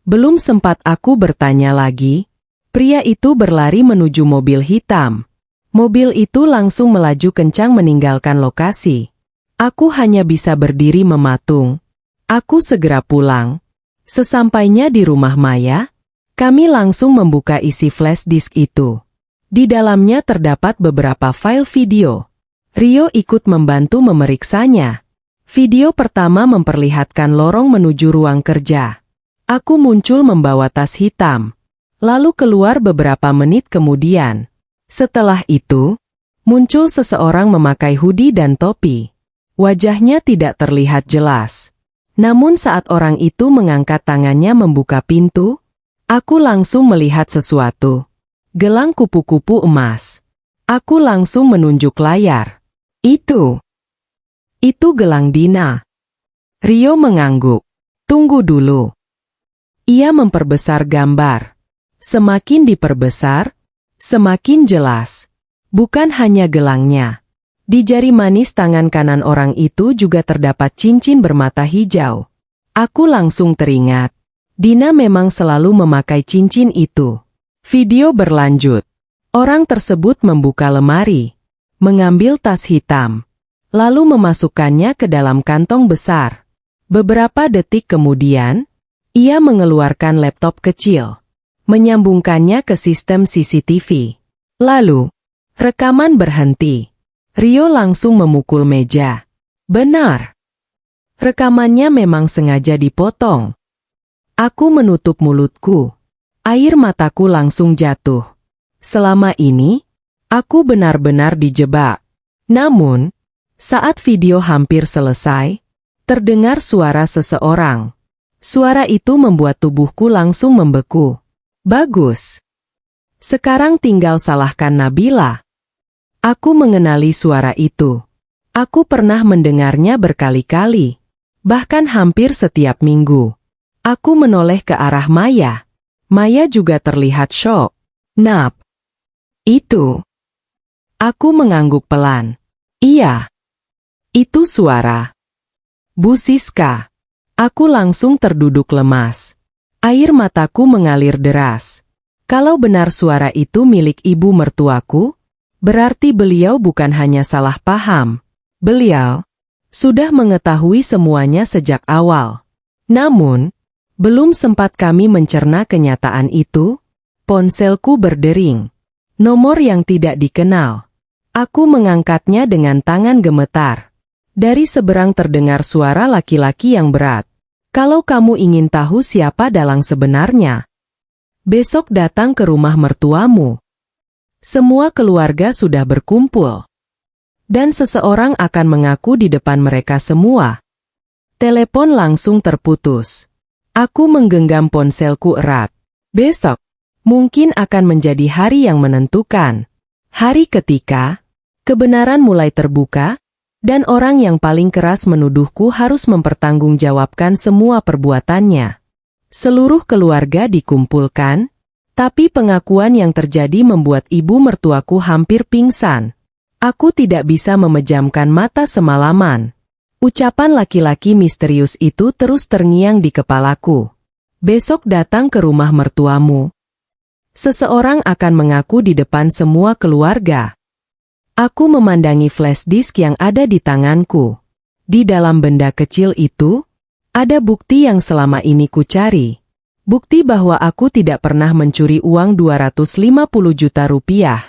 Speaker 1: Belum sempat aku bertanya lagi, pria itu berlari menuju mobil hitam. Mobil itu langsung melaju kencang meninggalkan lokasi. Aku hanya bisa berdiri mematung. Aku segera pulang. Sesampainya di rumah Maya, kami langsung membuka isi flash disk itu. Di dalamnya terdapat beberapa file video. Rio ikut membantu memeriksanya. Video pertama memperlihatkan lorong menuju ruang kerja. Aku muncul membawa tas hitam. Lalu keluar beberapa menit kemudian. Setelah itu, muncul seseorang memakai hoodie dan topi. Wajahnya tidak terlihat jelas. Namun saat orang itu mengangkat tangannya membuka pintu, aku langsung melihat sesuatu. Gelang kupu-kupu emas. Aku langsung menunjuk layar. Itu gelang Dina. Rio mengangguk. Tunggu dulu. Ia memperbesar gambar. Semakin diperbesar, semakin jelas. Bukan hanya gelangnya. Di jari manis tangan kanan orang itu juga terdapat cincin bermata hijau. Aku langsung teringat. Dina memang selalu memakai cincin itu. Video berlanjut. Orang tersebut membuka lemari, mengambil tas hitam, lalu memasukkannya ke dalam kantong besar. Beberapa detik kemudian, ia mengeluarkan laptop kecil, menyambungkannya ke sistem CCTV. Lalu, rekaman berhenti. Rio langsung memukul meja. Benar. Rekamannya memang sengaja dipotong. Aku menutup mulutku. Air mataku langsung jatuh. Selama ini, aku benar-benar dijebak. Namun, saat video hampir selesai, terdengar suara seseorang. Suara itu membuat tubuhku langsung membeku. Bagus. Sekarang tinggal salahkan Nabila. Aku mengenali suara itu. Aku pernah mendengarnya berkali-kali. Bahkan hampir setiap minggu. Aku menoleh ke arah Maya. Maya juga terlihat syok. Nap. Itu. Aku mengangguk pelan. Iya. Itu suara Bu Siska. Aku langsung terduduk lemas. Air mataku mengalir deras. Kalau benar suara itu milik ibu mertuaku, berarti beliau bukan hanya salah paham. Beliau sudah mengetahui semuanya sejak awal. Namun, belum sempat kami mencerna kenyataan itu, ponselku berdering. Nomor yang tidak dikenal. Aku mengangkatnya dengan tangan gemetar. Dari seberang terdengar suara laki-laki yang berat. Kalau kamu ingin tahu siapa dalang sebenarnya, besok datang ke rumah mertuamu. Semua keluarga sudah berkumpul. Dan seseorang akan mengaku di depan mereka semua. Telepon langsung terputus. Aku menggenggam ponselku erat. Besok, mungkin akan menjadi hari yang menentukan. Hari ketika kebenaran mulai terbuka, dan orang yang paling keras menuduhku harus mempertanggungjawabkan semua perbuatannya. Seluruh keluarga dikumpulkan, tapi pengakuan yang terjadi membuat ibu mertuaku hampir pingsan. Aku tidak bisa memejamkan mata semalaman. Ucapan laki-laki misterius itu terus terngiang di kepalaku. Besok datang ke rumah mertuamu. Seseorang akan mengaku di depan semua keluarga. Aku memandangi flash disk yang ada di tanganku. Di dalam benda kecil itu, ada bukti yang selama ini kucari. Bukti bahwa aku tidak pernah mencuri uang 250 juta rupiah.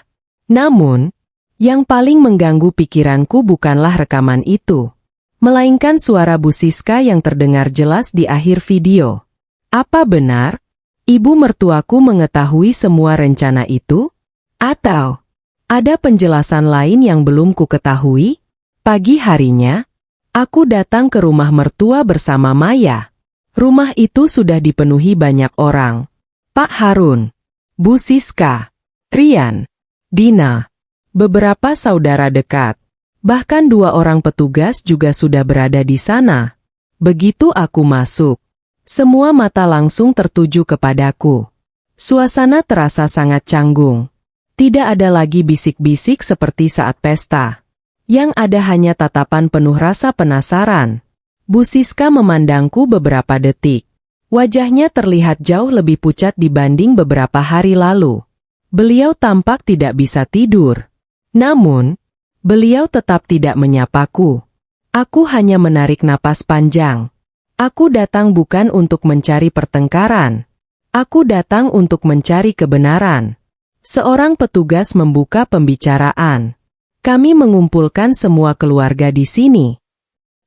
Speaker 1: Namun, yang paling mengganggu pikiranku bukanlah rekaman itu, melainkan suara Bu Siska yang terdengar jelas di akhir video. Apa benar, ibu mertuaku mengetahui semua rencana itu? Atau ada penjelasan lain yang belum ku ketahui? Pagi harinya, aku datang ke rumah mertua bersama Maya. Rumah itu sudah dipenuhi banyak orang. Pak Harun, Bu Siska, Rian, Dina, beberapa saudara dekat. Bahkan 2 orang petugas juga sudah berada di sana. Begitu aku masuk, Semua mata langsung tertuju kepadaku. Suasana terasa sangat canggung. Tidak ada lagi bisik-bisik seperti saat pesta. Yang ada hanya tatapan penuh rasa penasaran. Bu Siska memandangku beberapa detik. Wajahnya terlihat jauh lebih pucat dibanding beberapa hari lalu. Beliau tampak tidak bisa tidur. Namun, beliau tetap tidak menyapaku. Aku hanya menarik napas panjang. Aku datang bukan untuk mencari pertengkaran. Aku datang untuk mencari kebenaran. Seorang petugas membuka pembicaraan. Kami mengumpulkan semua keluarga di sini.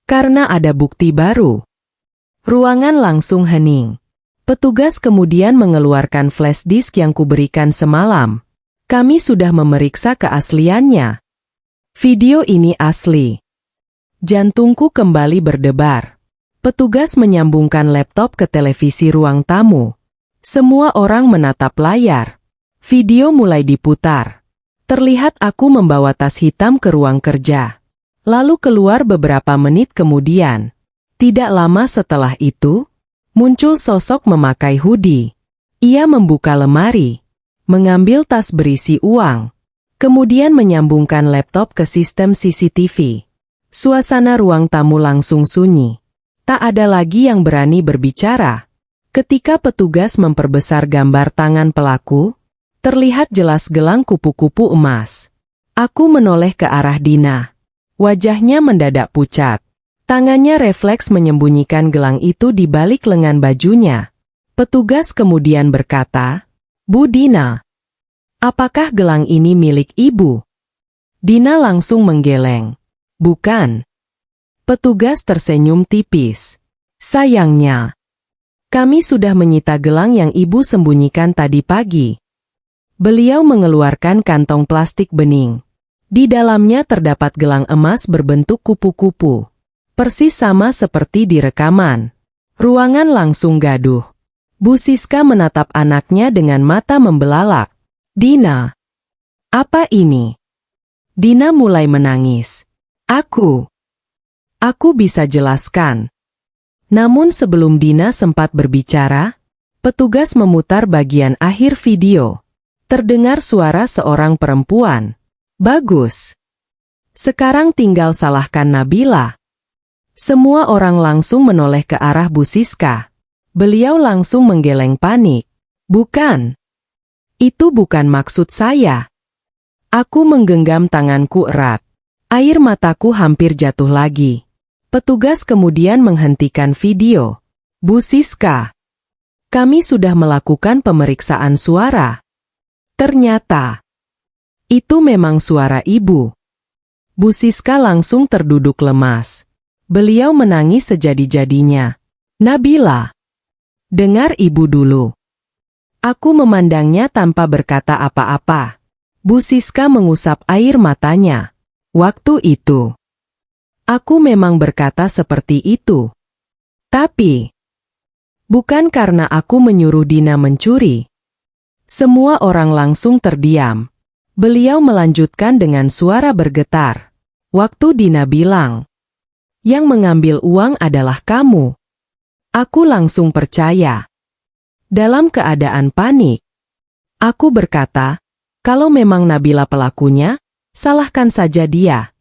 Speaker 1: Karena ada bukti baru. Ruangan langsung hening. Petugas kemudian mengeluarkan flash disk yang kuberikan semalam. Kami sudah memeriksa keasliannya. Video ini asli. Jantungku kembali berdebar. Petugas menyambungkan laptop ke televisi ruang tamu. Semua orang menatap layar. Video mulai diputar. Terlihat aku membawa tas hitam ke ruang kerja. Lalu keluar beberapa menit kemudian. Tidak lama setelah itu, muncul sosok memakai hoodie. Ia membuka lemari, mengambil tas berisi uang, kemudian menyambungkan laptop ke sistem CCTV. Suasana ruang tamu langsung sunyi. Tak ada lagi yang berani berbicara. Ketika petugas memperbesar gambar tangan pelaku, terlihat jelas gelang kupu-kupu emas. Aku menoleh ke arah Dina. Wajahnya mendadak pucat. Tangannya refleks menyembunyikan gelang itu di balik lengan bajunya. Petugas kemudian berkata, "Bu Dina, apakah gelang ini milik ibu?" Dina langsung menggeleng. "Bukan." Petugas tersenyum tipis. "Sayangnya, kami sudah menyita gelang yang ibu sembunyikan tadi pagi." Beliau mengeluarkan kantong plastik bening. Di dalamnya terdapat gelang emas berbentuk kupu-kupu. Persis sama seperti di rekaman. Ruangan langsung gaduh. Bu Siska menatap anaknya dengan mata membelalak. "Dina, apa ini?" Dina mulai menangis. Aku bisa jelaskan." Namun sebelum Dina sempat berbicara, petugas memutar bagian akhir video. Terdengar suara seorang perempuan. "Bagus. Sekarang tinggal salahkan Nabila." Semua orang langsung menoleh ke arah Bu Siska. Beliau langsung menggeleng panik. "Bukan. Itu bukan maksud saya." Aku menggenggam tanganku erat. Air mataku hampir jatuh lagi. Petugas kemudian menghentikan video. "Bu Siska, kami sudah melakukan pemeriksaan suara. Ternyata, itu memang suara ibu." Bu Siska langsung terduduk lemas. Beliau menangis sejadi-jadinya. "Nabila, dengar ibu dulu." Aku memandangnya tanpa berkata apa-apa. Bu Siska mengusap air matanya. "Waktu itu, aku memang berkata seperti itu. Tapi, bukan karena aku menyuruh Dina mencuri." Semua orang langsung terdiam. Beliau melanjutkan dengan suara bergetar. "Waktu Dina bilang, yang mengambil uang adalah kamu, aku langsung percaya." Dalam keadaan panik, aku berkata, "Kalau memang Nabila pelakunya, salahkan saja dia."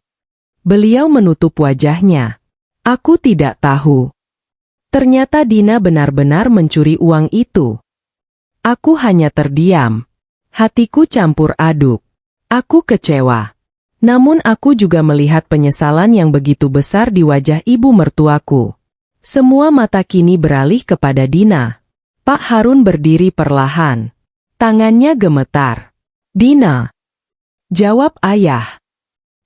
Speaker 1: Beliau menutup wajahnya. "Aku tidak tahu. Ternyata Dina benar-benar mencuri uang itu." Aku hanya terdiam. Hatiku campur aduk. Aku kecewa. Namun aku juga melihat penyesalan yang begitu besar di wajah ibu mertuaku. Semua mata kini beralih kepada Dina. Pak Harun berdiri perlahan. Tangannya gemetar. "Dina, jawab ayah.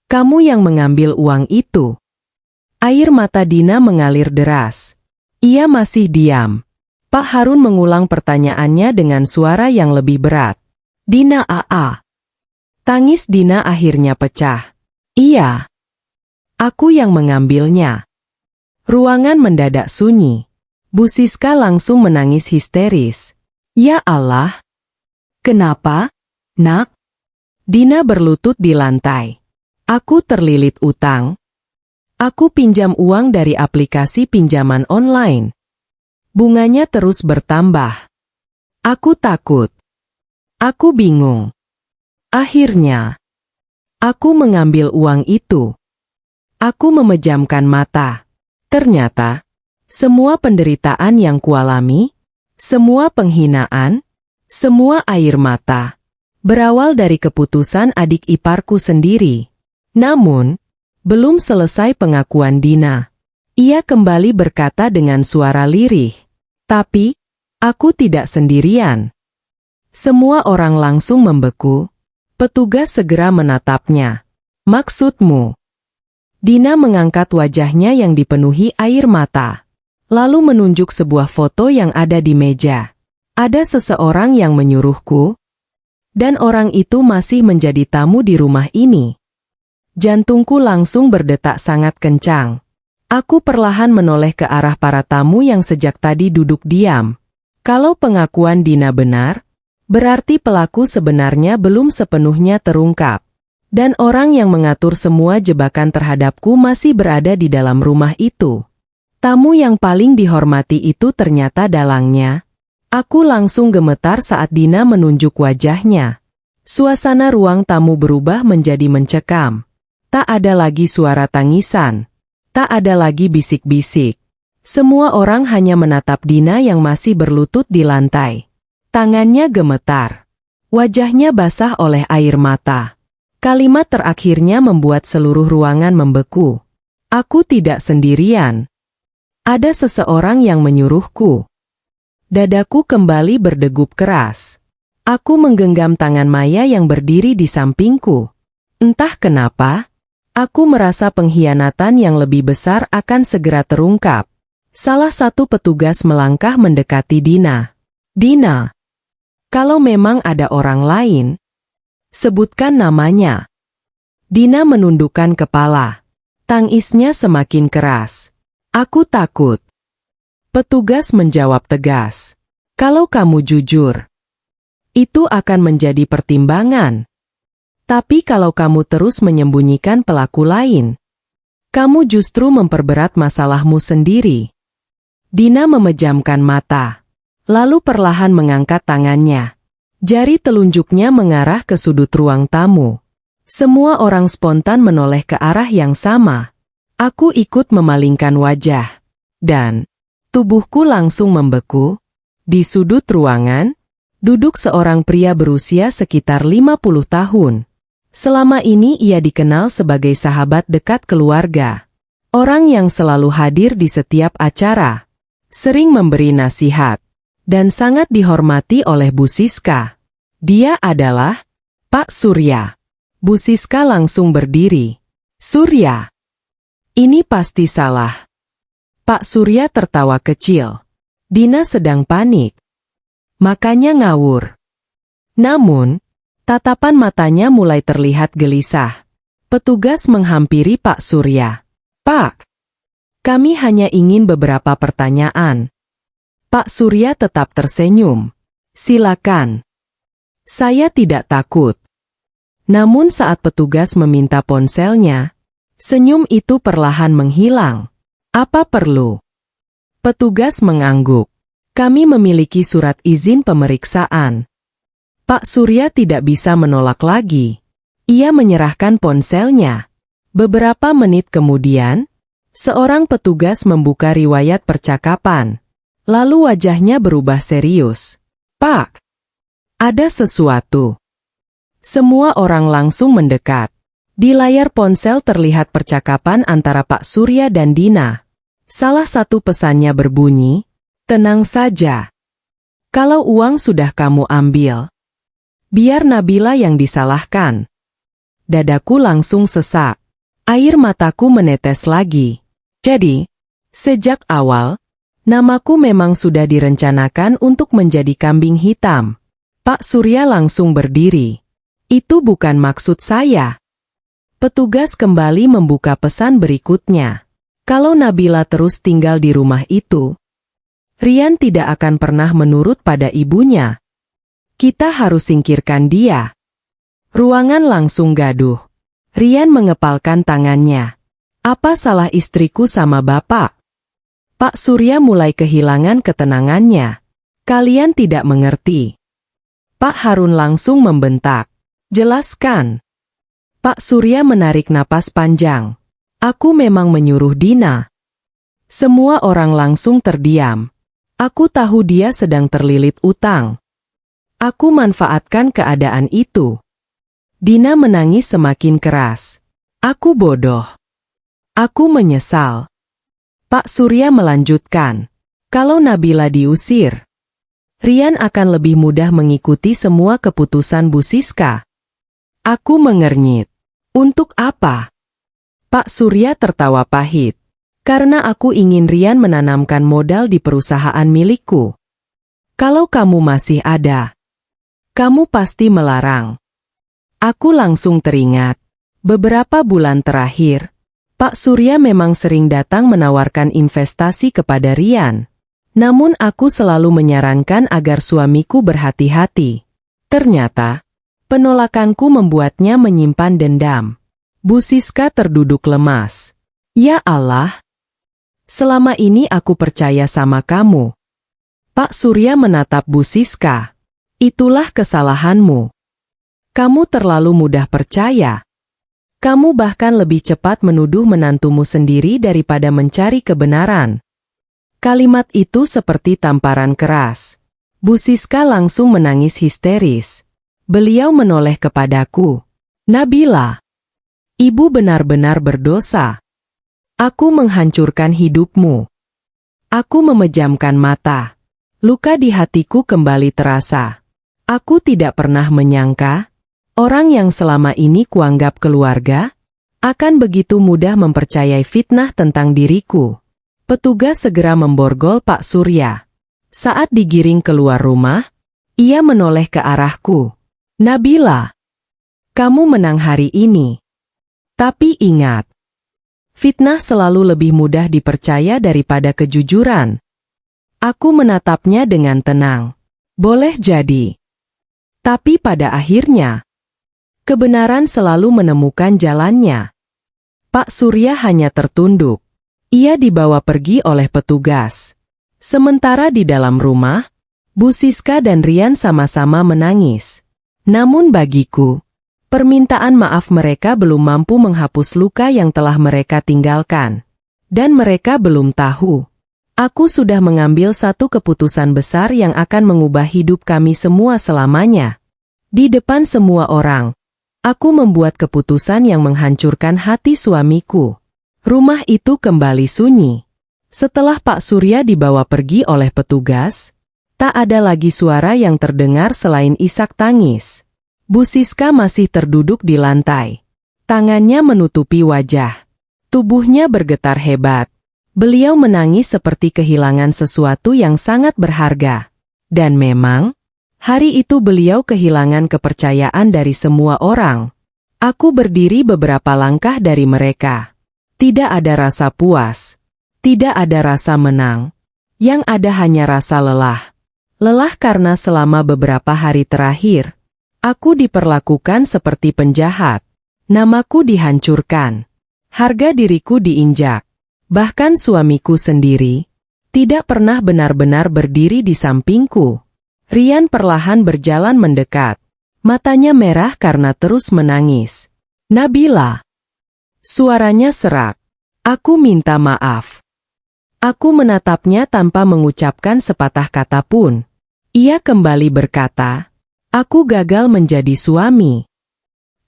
Speaker 1: Kamu yang mengambil uang itu." Air mata Dina mengalir deras. Ia masih diam. Pak Harun mengulang pertanyaannya dengan suara yang lebih berat. "Dina AA." Tangis Dina akhirnya pecah. "Iya. Aku yang mengambilnya." Ruangan mendadak sunyi. Bu Siska langsung menangis histeris. "Ya Allah. Kenapa, Nak?" Dina berlutut di lantai. "Aku terlilit utang. Aku pinjam uang dari aplikasi pinjaman online. Bunganya terus bertambah. Aku takut. Aku bingung. Akhirnya, aku mengambil uang itu. Aku memejamkan mata. Ternyata, semua penderitaan yang kualami, semua penghinaan, semua air mata, berawal dari keputusan adik iparku sendiri. Namun, belum selesai pengakuan Dina. Ia kembali berkata dengan suara lirih. Tapi, aku tidak sendirian. Semua orang langsung membeku. Petugas segera menatapnya. Maksudmu? Dina mengangkat wajahnya yang dipenuhi air mata. Lalu menunjuk sebuah foto yang ada di meja. Ada seseorang yang menyuruhku. Dan orang itu masih menjadi tamu di rumah ini. Jantungku langsung berdetak sangat kencang. Aku perlahan menoleh ke arah para tamu yang sejak tadi duduk diam. Kalau pengakuan Dina benar, berarti pelaku sebenarnya belum sepenuhnya terungkap. Dan orang yang mengatur semua jebakan terhadapku masih berada di dalam rumah itu. Tamu yang paling dihormati itu ternyata dalangnya. Aku langsung gemetar saat Dina menunjuk wajahnya. Suasana ruang tamu berubah menjadi mencekam. Tak ada lagi suara tangisan. Tak ada lagi bisik-bisik. Semua orang hanya menatap Dina yang masih berlutut di lantai. Tangannya gemetar. Wajahnya basah oleh air mata. Kalimat terakhirnya membuat seluruh ruangan membeku. Aku tidak sendirian. Ada seseorang yang menyuruhku. Dadaku kembali berdegup keras. Aku menggenggam tangan Maya yang berdiri di sampingku. Entah kenapa, aku merasa pengkhianatan yang lebih besar akan segera terungkap. Salah satu petugas melangkah mendekati Dina. Dina, kalau memang ada orang lain, sebutkan namanya. Dina menundukkan kepala. Tangisnya semakin keras. Aku takut. Petugas menjawab tegas. Kalau kamu jujur, itu akan menjadi pertimbangan. Tapi kalau kamu terus menyembunyikan pelaku lain, kamu justru memperberat masalahmu sendiri. Dina memejamkan mata, lalu perlahan mengangkat tangannya. Jari telunjuknya mengarah ke sudut ruang tamu. Semua orang spontan menoleh ke arah yang sama. Aku ikut memalingkan wajah. Dan tubuhku langsung membeku. Di sudut ruangan, duduk seorang pria berusia sekitar 50 tahun. Selama ini ia dikenal sebagai sahabat dekat keluarga. Orang yang selalu hadir di setiap acara. Sering memberi nasihat. Dan sangat dihormati oleh Bu Siska. Dia adalah Pak Surya. Bu Siska langsung berdiri. Surya. Ini pasti salah. Pak Surya tertawa kecil. Dina sedang panik. Makanya ngawur. Namun, tatapan matanya mulai terlihat gelisah. Petugas menghampiri Pak Surya. Pak, kami hanya ingin beberapa pertanyaan. Pak Surya tetap tersenyum. Silakan. Saya tidak takut. Namun saat petugas meminta ponselnya, senyum itu perlahan menghilang. Apa perlu? Petugas mengangguk. Kami memiliki surat izin pemeriksaan. Pak Surya tidak bisa menolak lagi. Ia menyerahkan ponselnya. Beberapa menit kemudian, seorang petugas membuka riwayat percakapan. Lalu wajahnya berubah serius. Pak, ada sesuatu. Semua orang langsung mendekat. Di layar ponsel terlihat percakapan antara Pak Surya dan Dina. Salah satu pesannya berbunyi, tenang saja. Kalau uang sudah kamu ambil, biar Nabila yang disalahkan. Dadaku langsung sesak. Air mataku menetes lagi. Jadi, sejak awal, namaku memang sudah direncanakan untuk menjadi kambing hitam. Pak Surya langsung berdiri. Itu bukan maksud saya. Petugas kembali membuka pesan berikutnya. Kalau Nabila terus tinggal di rumah itu, Rian tidak akan pernah menurut pada ibunya. Kita harus singkirkan dia. Ruangan langsung gaduh. Rian mengepalkan tangannya. Apa salah istriku sama bapak? Pak Surya mulai kehilangan ketenangannya. Kalian tidak mengerti. Pak Harun langsung membentak. Jelaskan. Pak Surya menarik napas panjang. Aku memang menyuruh Dina. Semua orang langsung terdiam. Aku tahu dia sedang terlilit utang. Aku manfaatkan keadaan itu. Dina menangis semakin keras. Aku bodoh. Aku menyesal. Pak Surya melanjutkan. Kalau Nabila diusir, Rian akan lebih mudah mengikuti semua keputusan Bu Siska. Aku mengernyit. Untuk apa? Pak Surya tertawa pahit. Karena aku ingin Rian menanamkan modal di perusahaan milikku. Kalau kamu masih ada, kamu pasti melarang. Aku langsung teringat. Beberapa bulan terakhir, Pak Surya memang sering datang menawarkan investasi kepada Rian. Namun aku selalu menyarankan agar suamiku berhati-hati. Ternyata, penolakanku membuatnya menyimpan dendam. Bu Siska terduduk lemas. Ya Allah, selama ini aku percaya sama kamu. Pak Surya menatap Bu Siska. Itulah kesalahanmu. Kamu terlalu mudah percaya. Kamu bahkan lebih cepat menuduh menantumu sendiri daripada mencari kebenaran. Kalimat itu seperti tamparan keras. Bu Siska langsung menangis histeris. Beliau menoleh kepadaku. Nabila, ibu benar-benar berdosa. Aku menghancurkan hidupmu. Aku memejamkan mata. Luka di hatiku kembali terasa. Aku tidak pernah menyangka, orang yang selama ini kuanggap keluarga, akan begitu mudah mempercayai fitnah tentang diriku. Petugas segera memborgol Pak Surya. Saat digiring keluar rumah, ia menoleh ke arahku. Nabila, kamu menang hari ini. Tapi ingat, fitnah selalu lebih mudah dipercaya daripada kejujuran. Aku menatapnya dengan tenang. Boleh jadi. Tapi pada akhirnya, kebenaran selalu menemukan jalannya. Pak Surya hanya tertunduk. Ia dibawa pergi oleh petugas. Sementara di dalam rumah, Bu Siska dan Rian sama-sama menangis. Namun bagiku, permintaan maaf mereka belum mampu menghapus luka yang telah mereka tinggalkan. Dan mereka belum tahu. Aku sudah mengambil satu keputusan besar yang akan mengubah hidup kami semua selamanya. Di depan semua orang, aku membuat keputusan yang menghancurkan hati suamiku. Rumah itu kembali sunyi. Setelah Pak Surya dibawa pergi oleh petugas, tak ada lagi suara yang terdengar selain isak tangis. Bu Siska masih terduduk di lantai. Tangannya menutupi wajah. Tubuhnya bergetar hebat. Beliau menangis seperti kehilangan sesuatu yang sangat berharga. Dan memang, hari itu beliau kehilangan kepercayaan dari semua orang. Aku berdiri beberapa langkah dari mereka. Tidak ada rasa puas. Tidak ada rasa menang. Yang ada hanya rasa lelah. Lelah karena selama beberapa hari terakhir, aku diperlakukan seperti penjahat. Namaku dihancurkan. Harga diriku diinjak. Bahkan suamiku sendiri tidak pernah benar-benar berdiri di sampingku. Rian perlahan berjalan mendekat. Matanya merah karena terus menangis. Nabila. Suaranya serak. Aku minta maaf. Aku menatapnya tanpa mengucapkan sepatah kata pun. Ia kembali berkata, aku gagal menjadi suami.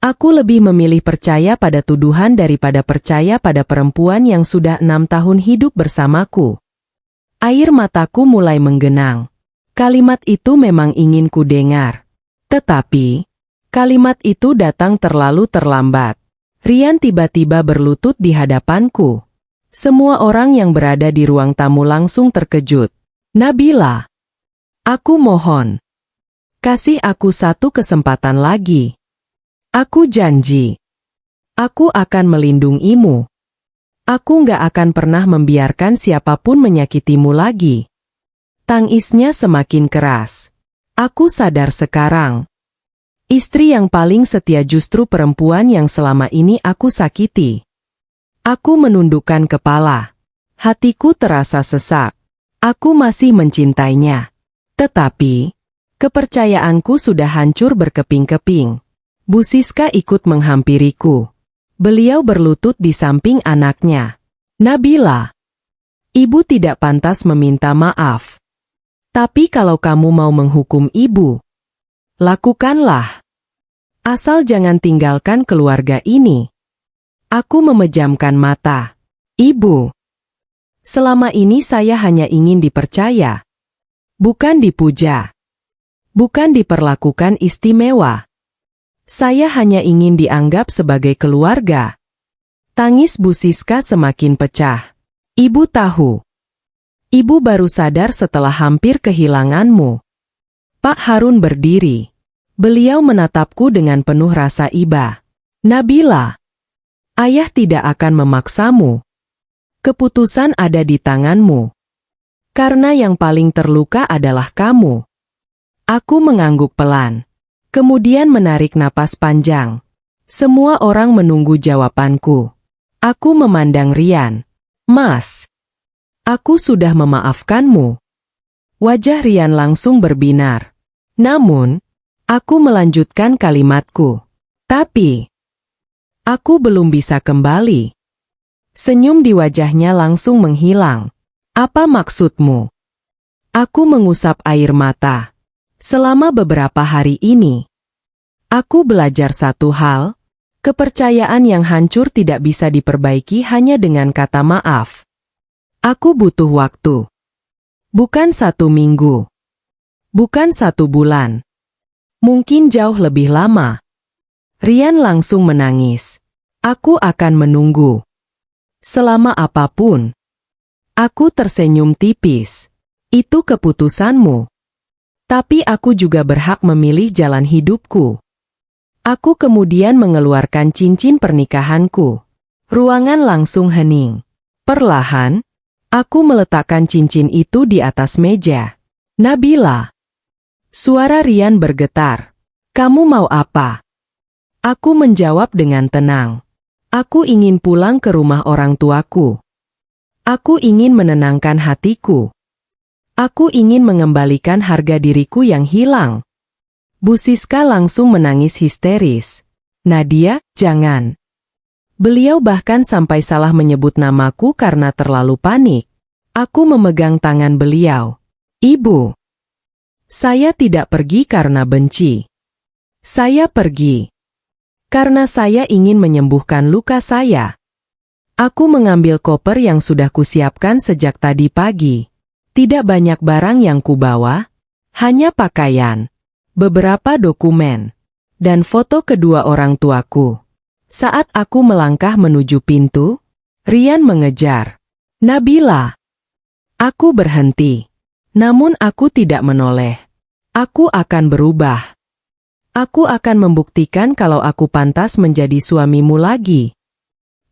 Speaker 1: Aku lebih memilih percaya pada tuduhan daripada percaya pada perempuan yang sudah 6 tahun hidup bersamaku. Air mataku mulai menggenang. Kalimat itu memang ingin ku dengar. Tetapi, kalimat itu datang terlalu terlambat. Rian tiba-tiba berlutut di hadapanku. Semua orang yang berada di ruang tamu langsung terkejut. Nabila, aku mohon. Kasih aku satu kesempatan lagi. Aku janji. Aku akan melindungimu. Aku nggak akan pernah membiarkan siapapun menyakitimu lagi. Tangisnya semakin keras. Aku sadar sekarang. Istri yang paling setia justru perempuan yang selama ini aku sakiti. Aku menundukkan kepala. Hatiku terasa sesak. Aku masih mencintainya. Tetapi, kepercayaanku sudah hancur berkeping-keping. Bu Siska ikut menghampiriku. Beliau berlutut di samping anaknya. Nabila, ibu tidak pantas meminta maaf. Tapi kalau kamu mau menghukum ibu, lakukanlah. Asal jangan tinggalkan keluarga ini. Aku memejamkan mata. Ibu, selama ini saya hanya ingin dipercaya. Bukan dipuja. Bukan diperlakukan istimewa. Saya hanya ingin dianggap sebagai keluarga. Tangis Bu Siska semakin pecah. Ibu tahu. Ibu baru sadar setelah hampir kehilanganmu. Pak Harun berdiri. Beliau menatapku dengan penuh rasa iba. Nabila, ayah tidak akan memaksamu. Keputusan ada di tanganmu. Karena yang paling terluka adalah kamu. Aku mengangguk pelan. Kemudian menarik napas panjang. Semua orang menunggu jawabanku. Aku memandang Rian. Mas, aku sudah memaafkanmu. Wajah Rian langsung berbinar. Namun, aku melanjutkan kalimatku. Tapi, aku belum bisa kembali. Senyum di wajahnya langsung menghilang. Apa maksudmu? Aku mengusap air mata. Selama beberapa hari ini, aku belajar satu hal. Kepercayaan yang hancur tidak bisa diperbaiki hanya dengan kata maaf. Aku butuh waktu. Bukan 1 minggu. Bukan 1 bulan. Mungkin jauh lebih lama. Rian langsung menangis. Aku akan menunggu. Selama apapun. Aku tersenyum tipis. Itu keputusanmu. Tapi aku juga berhak memilih jalan hidupku. Aku kemudian mengeluarkan cincin pernikahanku. Ruangan langsung hening. Perlahan, aku meletakkan cincin itu di atas meja. Nabila. Suara Rian bergetar. Kamu mau apa? Aku menjawab dengan tenang. Aku ingin pulang ke rumah orang tuaku. Aku ingin menenangkan hatiku. Aku ingin mengembalikan harga diriku yang hilang. Bu Siska langsung menangis histeris. Nadia, jangan. Beliau bahkan sampai salah menyebut namaku karena terlalu panik. Aku memegang tangan beliau. Ibu, saya tidak pergi karena benci. Saya pergi karena saya ingin menyembuhkan luka saya. Aku mengambil koper yang sudah kusiapkan sejak tadi pagi. Tidak banyak barang yang kubawa, hanya pakaian, beberapa dokumen, dan foto kedua orang tuaku. Saat aku melangkah menuju pintu, Rian mengejar. Nabila. Aku berhenti. Namun aku tidak menoleh. Aku akan berubah. Aku akan membuktikan kalau aku pantas menjadi suamimu lagi.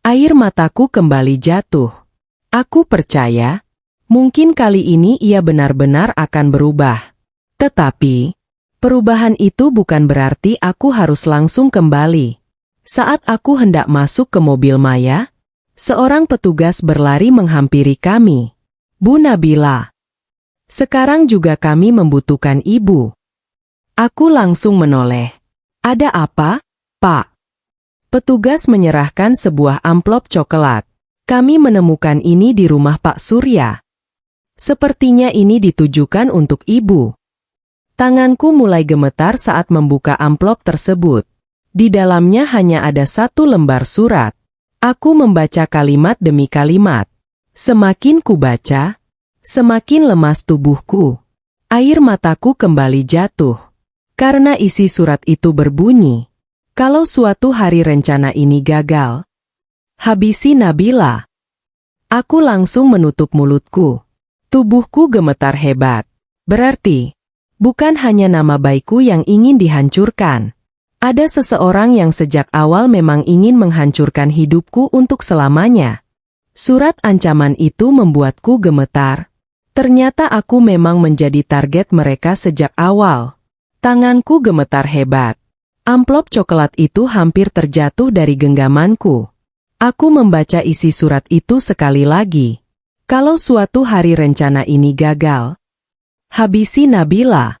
Speaker 1: Air mataku kembali jatuh. Aku percaya, mungkin kali ini ia benar-benar akan berubah. Tetapi, perubahan itu bukan berarti aku harus langsung kembali. Saat aku hendak masuk ke mobil Maya, seorang petugas berlari menghampiri kami. Bu Nabila. Sekarang juga kami membutuhkan ibu. Aku langsung menoleh. Ada apa, Pak? Petugas menyerahkan sebuah amplop coklat. Kami menemukan ini di rumah Pak Surya. Sepertinya ini ditujukan untuk ibu. Tanganku mulai gemetar saat membuka amplop tersebut. Di dalamnya hanya ada 1 lembar surat. Aku membaca kalimat demi kalimat. Semakin kubaca, semakin lemas tubuhku. Air mataku kembali jatuh. Karena isi surat itu berbunyi, kalau suatu hari rencana ini gagal, habisi Nabila. Aku langsung menutup mulutku. Tubuhku gemetar hebat. Berarti, bukan hanya nama baikku yang ingin dihancurkan. Ada seseorang yang sejak awal memang ingin menghancurkan hidupku untuk selamanya. Surat ancaman itu membuatku gemetar. Ternyata aku memang menjadi target mereka sejak awal. Tanganku gemetar hebat. Amplop coklat itu hampir terjatuh dari genggamanku. Aku membaca isi surat itu sekali lagi. Kalau suatu hari rencana ini gagal, habisi Nabila.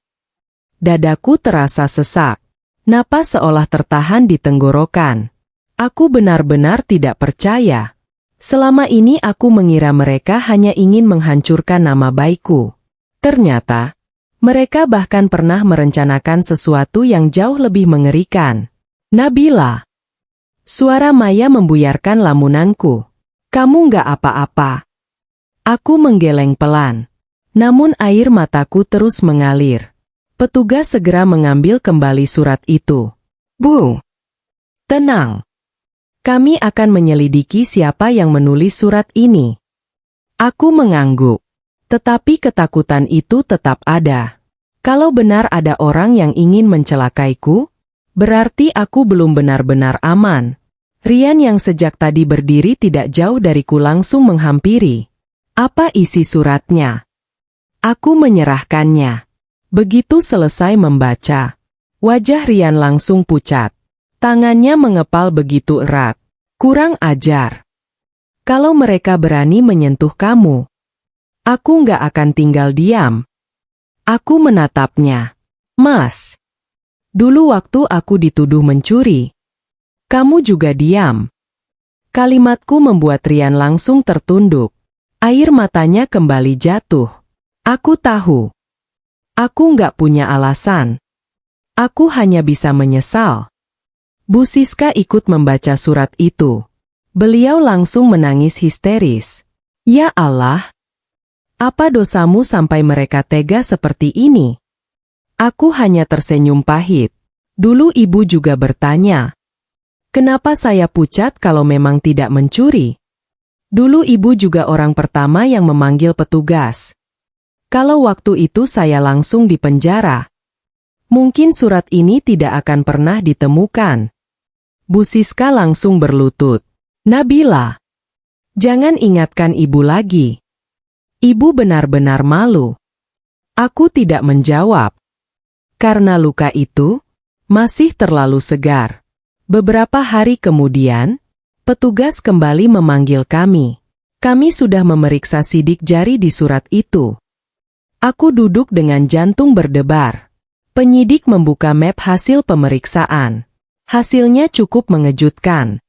Speaker 1: Dadaku terasa sesak. Napas seolah tertahan di tenggorokan. Aku benar-benar tidak percaya. Selama ini aku mengira mereka hanya ingin menghancurkan nama baikku. Ternyata, mereka bahkan pernah merencanakan sesuatu yang jauh lebih mengerikan. Nabila. Suara Maya membuyarkan lamunanku. Kamu nggak apa-apa. Aku menggeleng pelan. Namun air mataku terus mengalir. Petugas segera mengambil kembali surat itu. Bu, tenang. Kami akan menyelidiki siapa yang menulis surat ini. Aku mengangguk. Tetapi ketakutan itu tetap ada. Kalau benar ada orang yang ingin mencelakaiku, berarti aku belum benar-benar aman. Rian yang sejak tadi berdiri tidak jauh dariku langsung menghampiri. Apa isi suratnya? Aku menyerahkannya. Begitu selesai membaca, wajah Rian langsung pucat. Tangannya mengepal begitu erat. Kurang ajar. Kalau mereka berani menyentuh kamu, aku nggak akan tinggal diam. Aku menatapnya. Mas, dulu waktu aku dituduh mencuri, kamu juga diam. Kalimatku membuat Rian langsung tertunduk. Air matanya kembali jatuh. Aku tahu. Aku nggak punya alasan. Aku hanya bisa menyesal. Bu Siska ikut membaca surat itu. Beliau langsung menangis histeris. Ya Allah, apa dosamu sampai mereka tega seperti ini? Aku hanya tersenyum pahit. Dulu ibu juga bertanya, kenapa saya pucat kalau memang tidak mencuri? Dulu ibu juga orang pertama yang memanggil petugas. Kalau waktu itu saya langsung dipenjara, mungkin surat ini tidak akan pernah ditemukan. Bu Siska langsung berlutut. Nabila, jangan ingatkan ibu lagi. Ibu benar-benar malu. Aku tidak menjawab. Karena luka itu masih terlalu segar. Beberapa hari kemudian, petugas kembali memanggil kami. Kami sudah memeriksa sidik jari di surat itu. Aku duduk dengan jantung berdebar. Penyidik membuka map hasil pemeriksaan. Hasilnya cukup mengejutkan.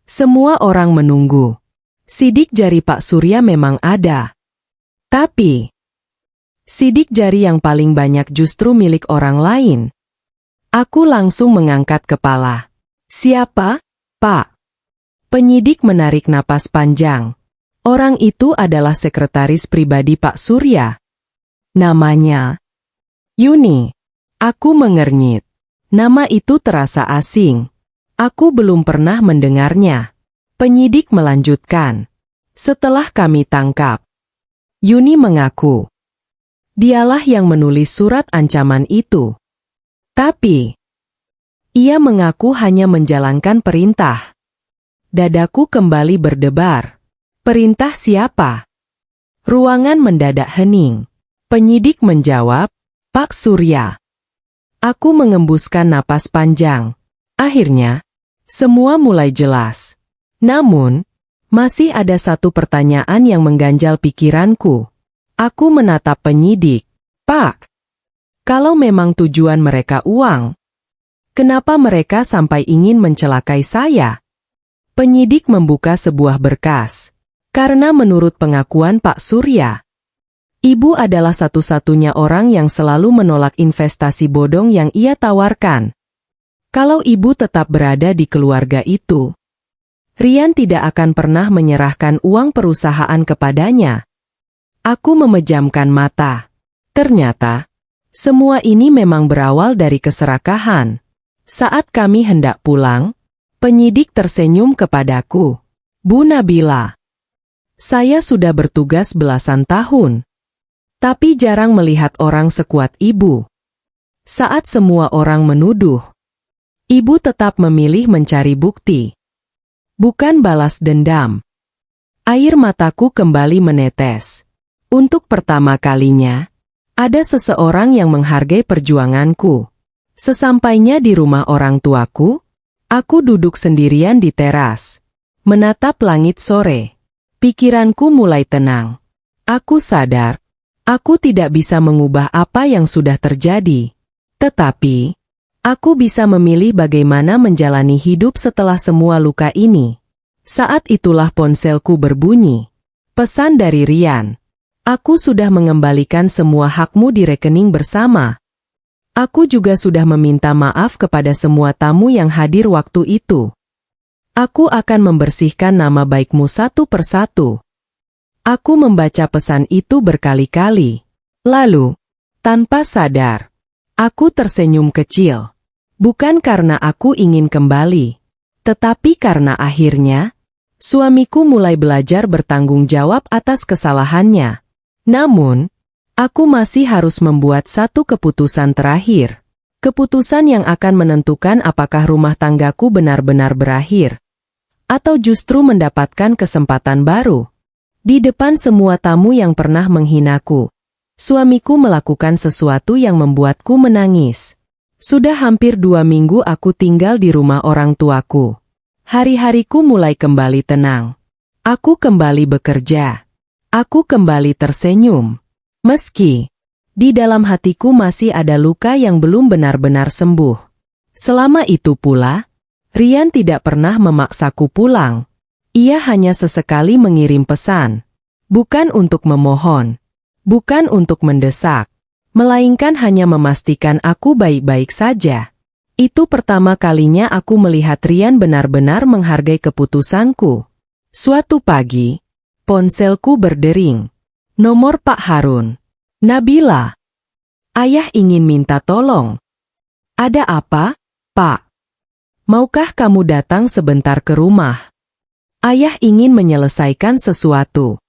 Speaker 1: Semua orang menunggu. Sidik jari Pak Surya memang ada. Tapi, sidik jari yang paling banyak justru milik orang lain. Aku langsung mengangkat kepala. Siapa, Pak? Penyidik menarik napas panjang. Orang itu adalah sekretaris pribadi Pak Surya. Namanya Yuni. Aku mengernyit. Nama itu terasa asing. Aku belum pernah mendengarnya. Penyidik melanjutkan. Setelah kami tangkap, Yuni mengaku dialah yang menulis surat ancaman itu. Tapi, ia mengaku hanya menjalankan perintah. Dadaku kembali berdebar. Perintah siapa? Ruangan mendadak hening. Penyidik menjawab, Pak Surya. Aku mengembuskan napas panjang. Akhirnya, semua mulai jelas. Namun, masih ada satu pertanyaan yang mengganjal pikiranku. Aku menatap penyidik. Pak, kalau memang tujuan mereka uang, kenapa mereka sampai ingin mencelakai saya? Penyidik membuka sebuah berkas. Karena menurut pengakuan Pak Surya, ibu adalah satu-satunya orang yang selalu menolak investasi bodong yang ia tawarkan. Kalau ibu tetap berada di keluarga itu, Rian tidak akan pernah menyerahkan uang perusahaan kepadanya. Aku memejamkan mata. Ternyata, semua ini memang berawal dari keserakahan. Saat kami hendak pulang, penyidik tersenyum kepadaku. Bu Nabila, saya sudah bertugas belasan tahun, tapi jarang melihat orang sekuat ibu. Saat semua orang menuduh, ibu tetap memilih mencari bukti, bukan balas dendam. Air mataku kembali menetes. Untuk pertama kalinya, ada seseorang yang menghargai perjuanganku. Sesampainya di rumah orang tuaku, aku duduk sendirian di teras, menatap langit sore. Pikiranku mulai tenang. Aku sadar, aku tidak bisa mengubah apa yang sudah terjadi. Tetapi, aku bisa memilih bagaimana menjalani hidup setelah semua luka ini. Saat itulah ponselku berbunyi. Pesan dari Rian. Aku sudah mengembalikan semua hakmu di rekening bersama. Aku juga sudah meminta maaf kepada semua tamu yang hadir waktu itu. Aku akan membersihkan nama baikmu satu persatu. Aku membaca pesan itu berkali-kali. Lalu, tanpa sadar, aku tersenyum kecil. Bukan karena aku ingin kembali, tetapi karena akhirnya, suamiku mulai belajar bertanggung jawab atas kesalahannya. Namun, aku masih harus membuat satu keputusan terakhir. Keputusan yang akan menentukan apakah rumah tanggaku benar-benar berakhir, atau justru mendapatkan kesempatan baru. Di depan semua tamu yang pernah menghinaku, suamiku melakukan sesuatu yang membuatku menangis. Sudah hampir 2 minggu aku tinggal di rumah orang tuaku. Hari-hariku mulai kembali tenang. Aku kembali bekerja. Aku kembali tersenyum. Meski di dalam hatiku masih ada luka yang belum benar-benar sembuh. Selama itu pula, Rian tidak pernah memaksaku pulang. Ia hanya sesekali mengirim pesan. Bukan untuk memohon, bukan untuk mendesak, melainkan hanya memastikan aku baik-baik saja. Itu pertama kalinya aku melihat Rian benar-benar menghargai keputusanku. Suatu pagi, ponselku berdering. Nomor Pak Harun. Nabila. Ayah ingin minta tolong. Ada apa, Pak? Maukah kamu datang sebentar ke rumah? Ayah ingin menyelesaikan sesuatu.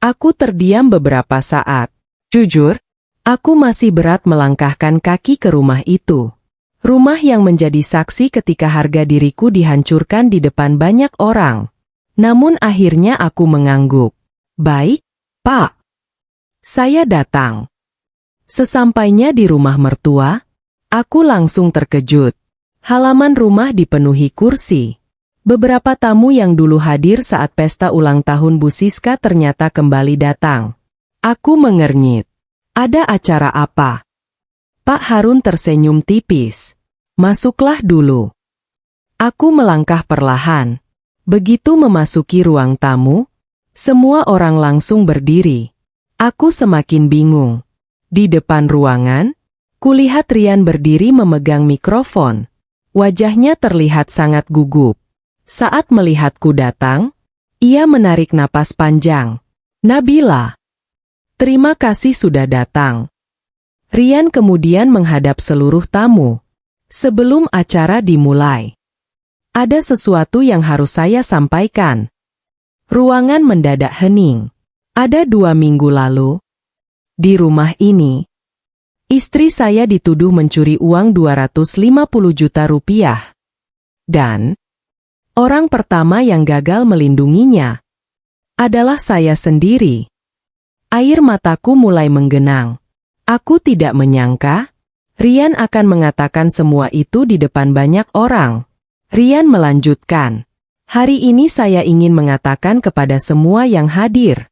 Speaker 1: Aku terdiam beberapa saat. Jujur, aku masih berat melangkahkan kaki ke rumah itu. Rumah yang menjadi saksi ketika harga diriku dihancurkan di depan banyak orang. Namun akhirnya aku mengangguk. Baik, Pak. Saya datang. Sesampainya di rumah mertua, aku langsung terkejut. Halaman rumah dipenuhi kursi. Beberapa tamu yang dulu hadir saat pesta ulang tahun Bu Siska ternyata kembali datang. Aku mengernyit. Ada acara apa? Pak Harun tersenyum tipis. Masuklah dulu. Aku melangkah perlahan. Begitu memasuki ruang tamu, semua orang langsung berdiri. Aku semakin bingung. Di depan ruangan, kulihat Rian berdiri memegang mikrofon. Wajahnya terlihat sangat gugup. Saat melihatku datang, ia menarik napas panjang. Nabila, terima kasih sudah datang. Rian kemudian menghadap seluruh tamu. Sebelum acara dimulai, ada sesuatu yang harus saya sampaikan. Ruangan mendadak hening. Ada 2 minggu lalu, di rumah ini, istri saya dituduh mencuri uang 250 juta rupiah. Dan, orang pertama yang gagal melindunginya adalah saya sendiri. Air mataku mulai menggenang. Aku tidak menyangka, Rian akan mengatakan semua itu di depan banyak orang. Rian melanjutkan, hari ini saya ingin mengatakan kepada semua yang hadir,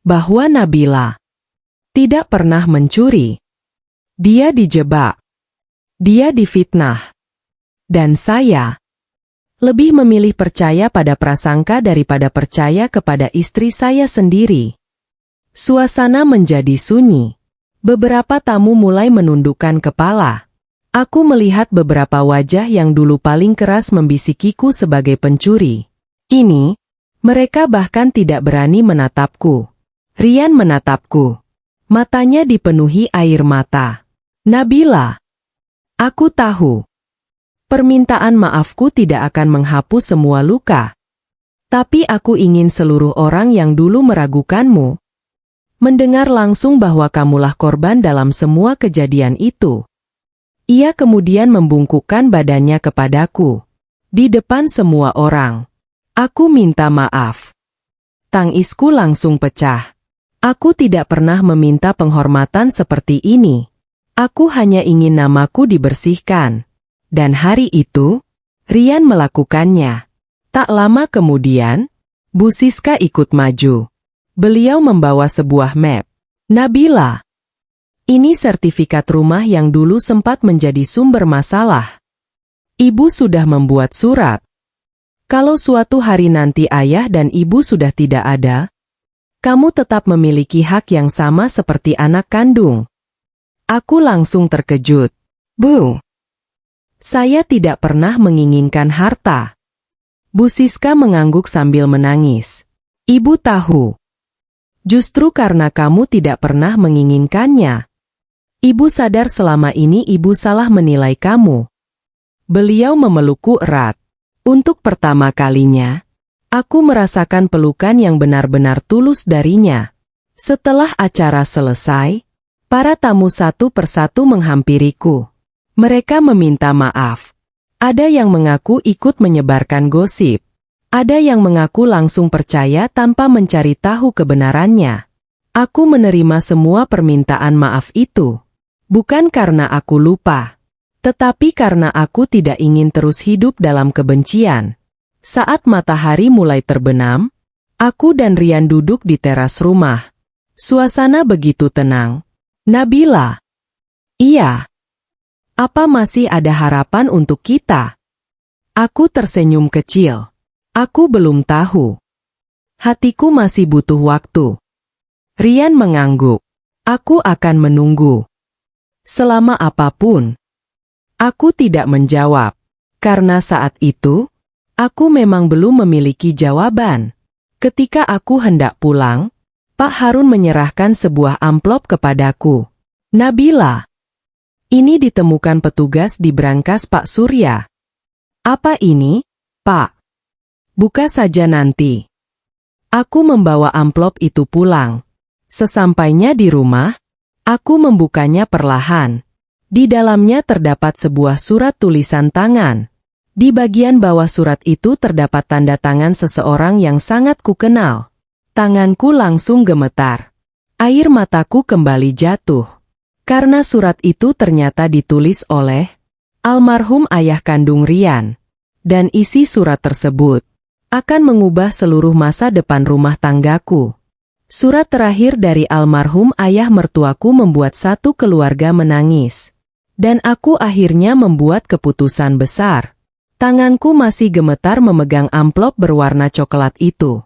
Speaker 1: bahwa Nabila tidak pernah mencuri. Dia dijebak. Dia difitnah. Dan saya lebih memilih percaya pada prasangka daripada percaya kepada istri saya sendiri. Suasana menjadi sunyi. Beberapa tamu mulai menundukkan kepala. Aku melihat beberapa wajah yang dulu paling keras membisikiku sebagai pencuri. Kini, mereka bahkan tidak berani menatapku. Rian menatapku. Matanya dipenuhi air mata. Nabila, aku tahu. Permintaan maafku tidak akan menghapus semua luka. Tapi aku ingin seluruh orang yang dulu meragukanmu mendengar langsung bahwa kamulah korban dalam semua kejadian itu. Ia kemudian membungkukkan badannya kepadaku. Di depan semua orang. Aku minta maaf. Tangisku langsung pecah. Aku tidak pernah meminta penghormatan seperti ini. Aku hanya ingin namaku dibersihkan. Dan hari itu, Rian melakukannya. Tak lama kemudian, Bu Siska ikut maju. Beliau membawa sebuah map. Nabila, ini sertifikat rumah yang dulu sempat menjadi sumber masalah. Ibu sudah membuat surat. Kalau suatu hari nanti ayah dan ibu sudah tidak ada, kamu tetap memiliki hak yang sama seperti anak kandung. Aku langsung terkejut. Bu, saya tidak pernah menginginkan harta. Bu Siska mengangguk sambil menangis. Ibu tahu. Justru karena kamu tidak pernah menginginkannya. Ibu sadar selama ini ibu salah menilai kamu. Beliau memelukku erat. Untuk pertama kalinya, aku merasakan pelukan yang benar-benar tulus darinya. Setelah acara selesai, para tamu satu persatu menghampiriku. Mereka meminta maaf. Ada yang mengaku ikut menyebarkan gosip. Ada yang mengaku langsung percaya tanpa mencari tahu kebenarannya. Aku menerima semua permintaan maaf itu. Bukan karena aku lupa, tetapi karena aku tidak ingin terus hidup dalam kebencian. Saat matahari mulai terbenam, aku dan Rian duduk di teras rumah. Suasana begitu tenang. Nabila. Iya. Apa masih ada harapan untuk kita? Aku tersenyum kecil. Aku belum tahu. Hatiku masih butuh waktu. Rian mengangguk. Aku akan menunggu. Selama apapun. Aku tidak menjawab. Karena saat itu, aku memang belum memiliki jawaban. Ketika aku hendak pulang, Pak Harun menyerahkan sebuah amplop kepadaku. Nabila. Ini ditemukan petugas di brankas Pak Surya. Apa ini, Pak? Buka saja nanti. Aku membawa amplop itu pulang. Sesampainya di rumah, aku membukanya perlahan. Di dalamnya terdapat sebuah surat tulisan tangan. Di bagian bawah surat itu terdapat tanda tangan seseorang yang sangat kukenal. Tanganku langsung gemetar. Air mataku kembali jatuh. Karena surat itu ternyata ditulis oleh almarhum ayah kandung Rian. Dan isi surat tersebut akan mengubah seluruh masa depan rumah tanggaku. Surat terakhir dari almarhum ayah mertuaku membuat satu keluarga menangis. Dan aku akhirnya membuat keputusan besar. Tanganku masih gemetar memegang amplop berwarna coklat itu.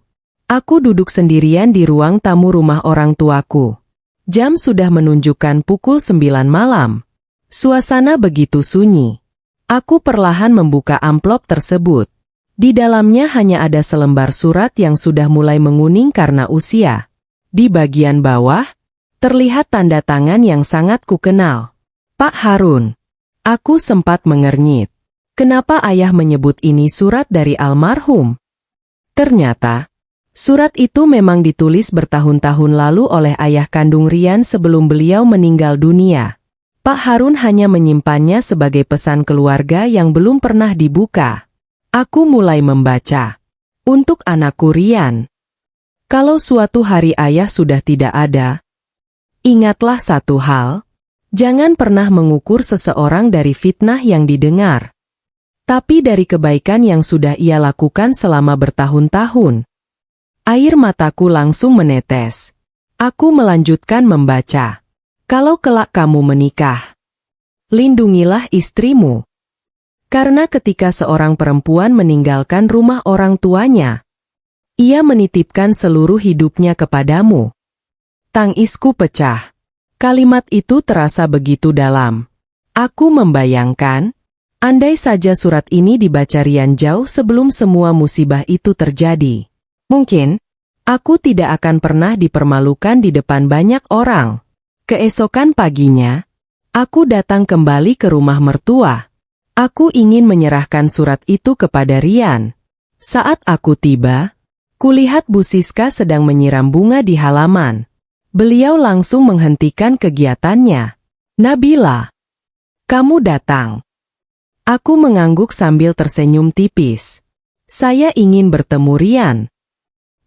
Speaker 1: Aku duduk sendirian di ruang tamu rumah orang tuaku. Jam sudah menunjukkan pukul 9 malam. Suasana begitu sunyi. Aku perlahan membuka amplop tersebut. Di dalamnya hanya ada selembar surat yang sudah mulai menguning karena usia. Di bagian bawah, terlihat tanda tangan yang sangat kukenal. Pak Harun. Aku sempat mengernyit. Kenapa ayah menyebut ini surat dari almarhum? Ternyata, surat itu memang ditulis bertahun-tahun lalu oleh ayah kandung Rian sebelum beliau meninggal dunia. Pak Harun hanya menyimpannya sebagai pesan keluarga yang belum pernah dibuka. Aku mulai membaca. Untuk anakku Rian. Kalau suatu hari ayah sudah tidak ada, ingatlah satu hal. Jangan pernah mengukur seseorang dari fitnah yang didengar, tapi dari kebaikan yang sudah ia lakukan selama bertahun-tahun. Air mataku langsung menetes. Aku melanjutkan membaca. Kalau kelak kamu menikah, lindungilah istrimu. Karena ketika seorang perempuan meninggalkan rumah orang tuanya, ia menitipkan seluruh hidupnya kepadamu. Tangisku pecah. Kalimat itu terasa begitu dalam. Aku membayangkan, andai saja surat ini dibaca Rian jauh sebelum semua musibah itu terjadi. Mungkin, aku tidak akan pernah dipermalukan di depan banyak orang. Keesokan paginya, aku datang kembali ke rumah mertua. Aku ingin menyerahkan surat itu kepada Rian. Saat aku tiba, kulihat Bu Siska sedang menyiram bunga di halaman. Beliau langsung menghentikan kegiatannya. Nabila, kamu datang. Aku mengangguk sambil tersenyum tipis. Saya ingin bertemu Rian.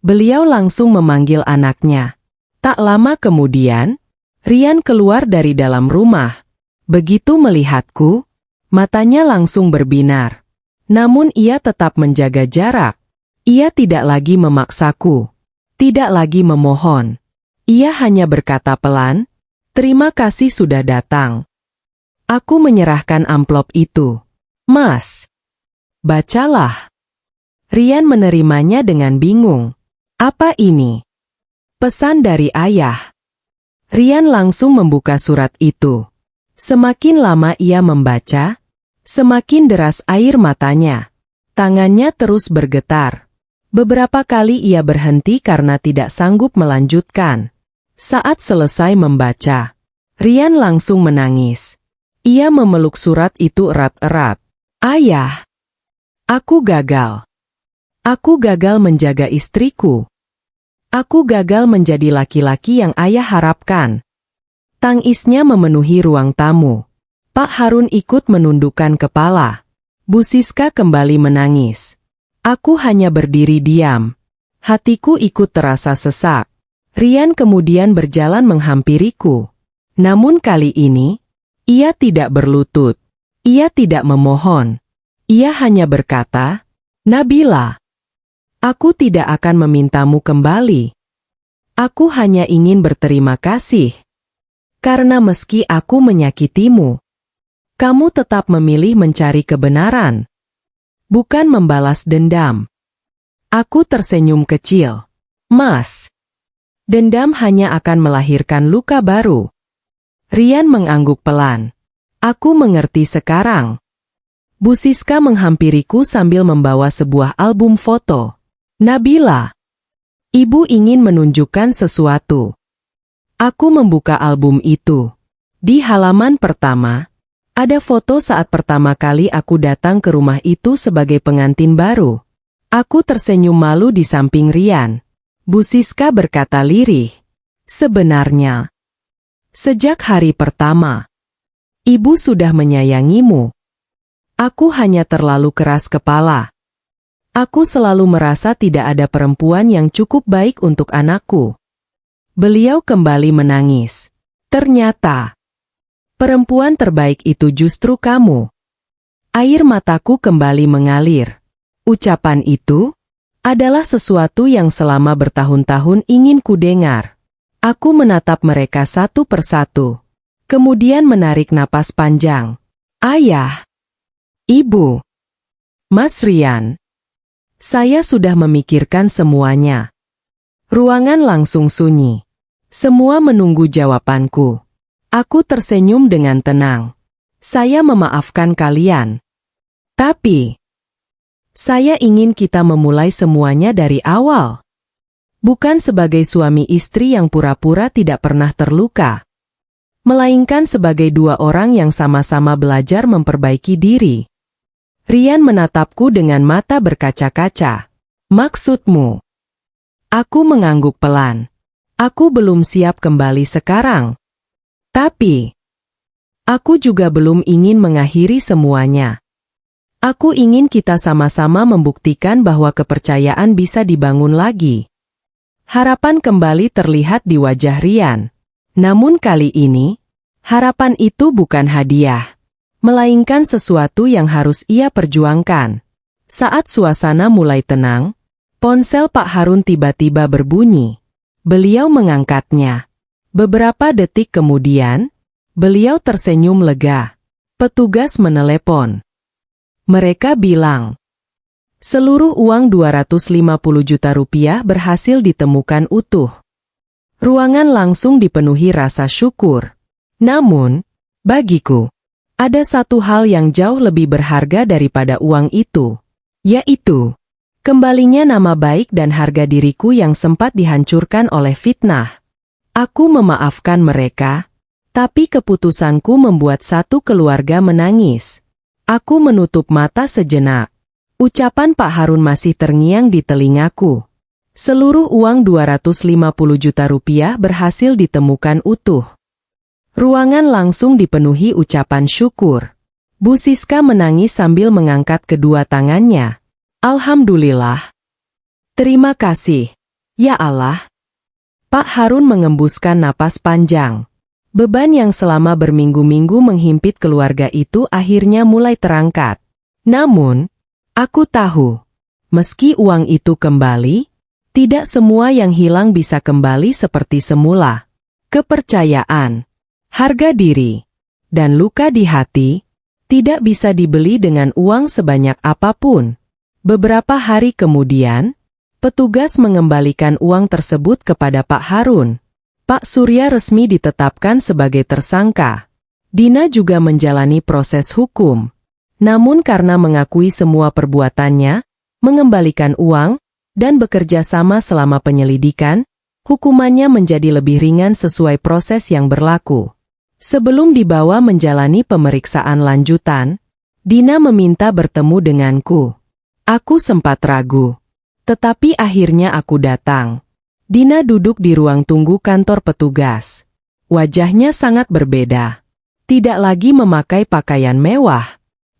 Speaker 1: Beliau langsung memanggil anaknya. Tak lama kemudian, Rian keluar dari dalam rumah. Begitu melihatku, matanya langsung berbinar. Namun ia tetap menjaga jarak. Ia tidak lagi memaksaku, tidak lagi memohon. Ia hanya berkata pelan, "Terima kasih sudah datang." Aku menyerahkan amplop itu. "Mas, bacalah." Rian menerimanya dengan bingung. "Apa ini?" "Pesan dari ayah." Rian langsung membuka surat itu. Semakin lama ia membaca, semakin deras air matanya. Tangannya terus bergetar. Beberapa kali ia berhenti karena tidak sanggup melanjutkan. Saat selesai membaca, Rian langsung menangis. Ia memeluk surat itu erat-erat. "Ayah, aku gagal. Aku gagal menjaga istriku. Aku gagal menjadi laki-laki yang ayah harapkan." Tangisnya memenuhi ruang tamu. Pak Harun ikut menundukkan kepala. Bu Siska kembali menangis. Aku hanya berdiri diam. Hatiku ikut terasa sesak. Rian kemudian berjalan menghampiriku. Namun kali ini, ia tidak berlutut. Ia tidak memohon. Ia hanya berkata, "Nabila, aku tidak akan memintamu kembali. Aku hanya ingin berterima kasih. Karena meski aku menyakitimu, kamu tetap memilih mencari kebenaran, bukan membalas dendam." Aku tersenyum kecil. "Mas, dendam hanya akan melahirkan luka baru." Rian mengangguk pelan. "Aku mengerti sekarang." Bu Siska menghampiriku sambil membawa sebuah album foto. "Nabila, ibu ingin menunjukkan sesuatu." Aku membuka album itu. Di halaman pertama, ada foto saat pertama kali aku datang ke rumah itu sebagai pengantin baru. Aku tersenyum malu di samping Rian. Bu Siska berkata lirih, "Sebenarnya, sejak hari pertama, ibu sudah menyayangimu. Aku hanya terlalu keras kepala. Aku selalu merasa tidak ada perempuan yang cukup baik untuk anakku." Beliau kembali menangis. "Ternyata, perempuan terbaik itu justru kamu." Air mataku kembali mengalir. Ucapan itu adalah sesuatu yang selama bertahun-tahun ingin kudengar. Aku menatap mereka satu persatu. Kemudian menarik napas panjang. "Ayah, Ibu, Mas Rian, saya sudah memikirkan semuanya." Ruangan langsung sunyi. Semua menunggu jawabanku. Aku tersenyum dengan tenang. "Saya memaafkan kalian. Tapi, saya ingin kita memulai semuanya dari awal. Bukan sebagai suami istri yang pura-pura tidak pernah terluka, melainkan sebagai dua orang yang sama-sama belajar memperbaiki diri." Rian menatapku dengan mata berkaca-kaca. "Maksudmu?" Aku mengangguk pelan. "Aku belum siap kembali sekarang. Tapi, aku juga belum ingin mengakhiri semuanya. Aku ingin kita sama-sama membuktikan bahwa kepercayaan bisa dibangun lagi." Harapan kembali terlihat di wajah Rian. Namun kali ini, harapan itu bukan hadiah, melainkan sesuatu yang harus ia perjuangkan. Saat suasana mulai tenang, ponsel Pak Harun tiba-tiba berbunyi. Beliau mengangkatnya. Beberapa detik kemudian, beliau tersenyum lega. Petugas menelepon. Mereka bilang, seluruh uang 250 juta rupiah berhasil ditemukan utuh. Ruangan langsung dipenuhi rasa syukur. Namun, bagiku, ada satu hal yang jauh lebih berharga daripada uang itu, yaitu kembalinya nama baik dan harga diriku yang sempat dihancurkan oleh fitnah. Aku memaafkan mereka, tapi keputusanku membuat satu keluarga menangis. Aku menutup mata sejenak. Ucapan Pak Harun masih terngiang di telingaku. Seluruh uang 250 juta rupiah berhasil ditemukan utuh. Ruangan langsung dipenuhi ucapan syukur. Bu Siska menangis sambil mengangkat kedua tangannya. "Alhamdulillah. Terima kasih, ya Allah." Pak Harun mengembuskan napas panjang. Beban yang selama berminggu-minggu menghimpit keluarga itu akhirnya mulai terangkat. Namun, aku tahu, Meski uang itu kembali, tidak semua yang hilang bisa kembali seperti semula. Kepercayaan, harga diri, dan luka di hati tidak bisa dibeli dengan uang sebanyak apapun. Beberapa hari kemudian, petugas mengembalikan uang tersebut kepada Pak Harun. Pak Surya resmi ditetapkan sebagai tersangka. Dina juga menjalani proses hukum. Namun karena mengakui semua perbuatannya, mengembalikan uang, dan bekerja sama selama penyelidikan, hukumannya menjadi lebih ringan sesuai proses yang berlaku. Sebelum dibawa menjalani pemeriksaan lanjutan, Dina meminta bertemu denganku. Aku sempat ragu. Tetapi akhirnya aku datang. Dina duduk di ruang tunggu kantor petugas. Wajahnya sangat berbeda. Tidak lagi memakai pakaian mewah.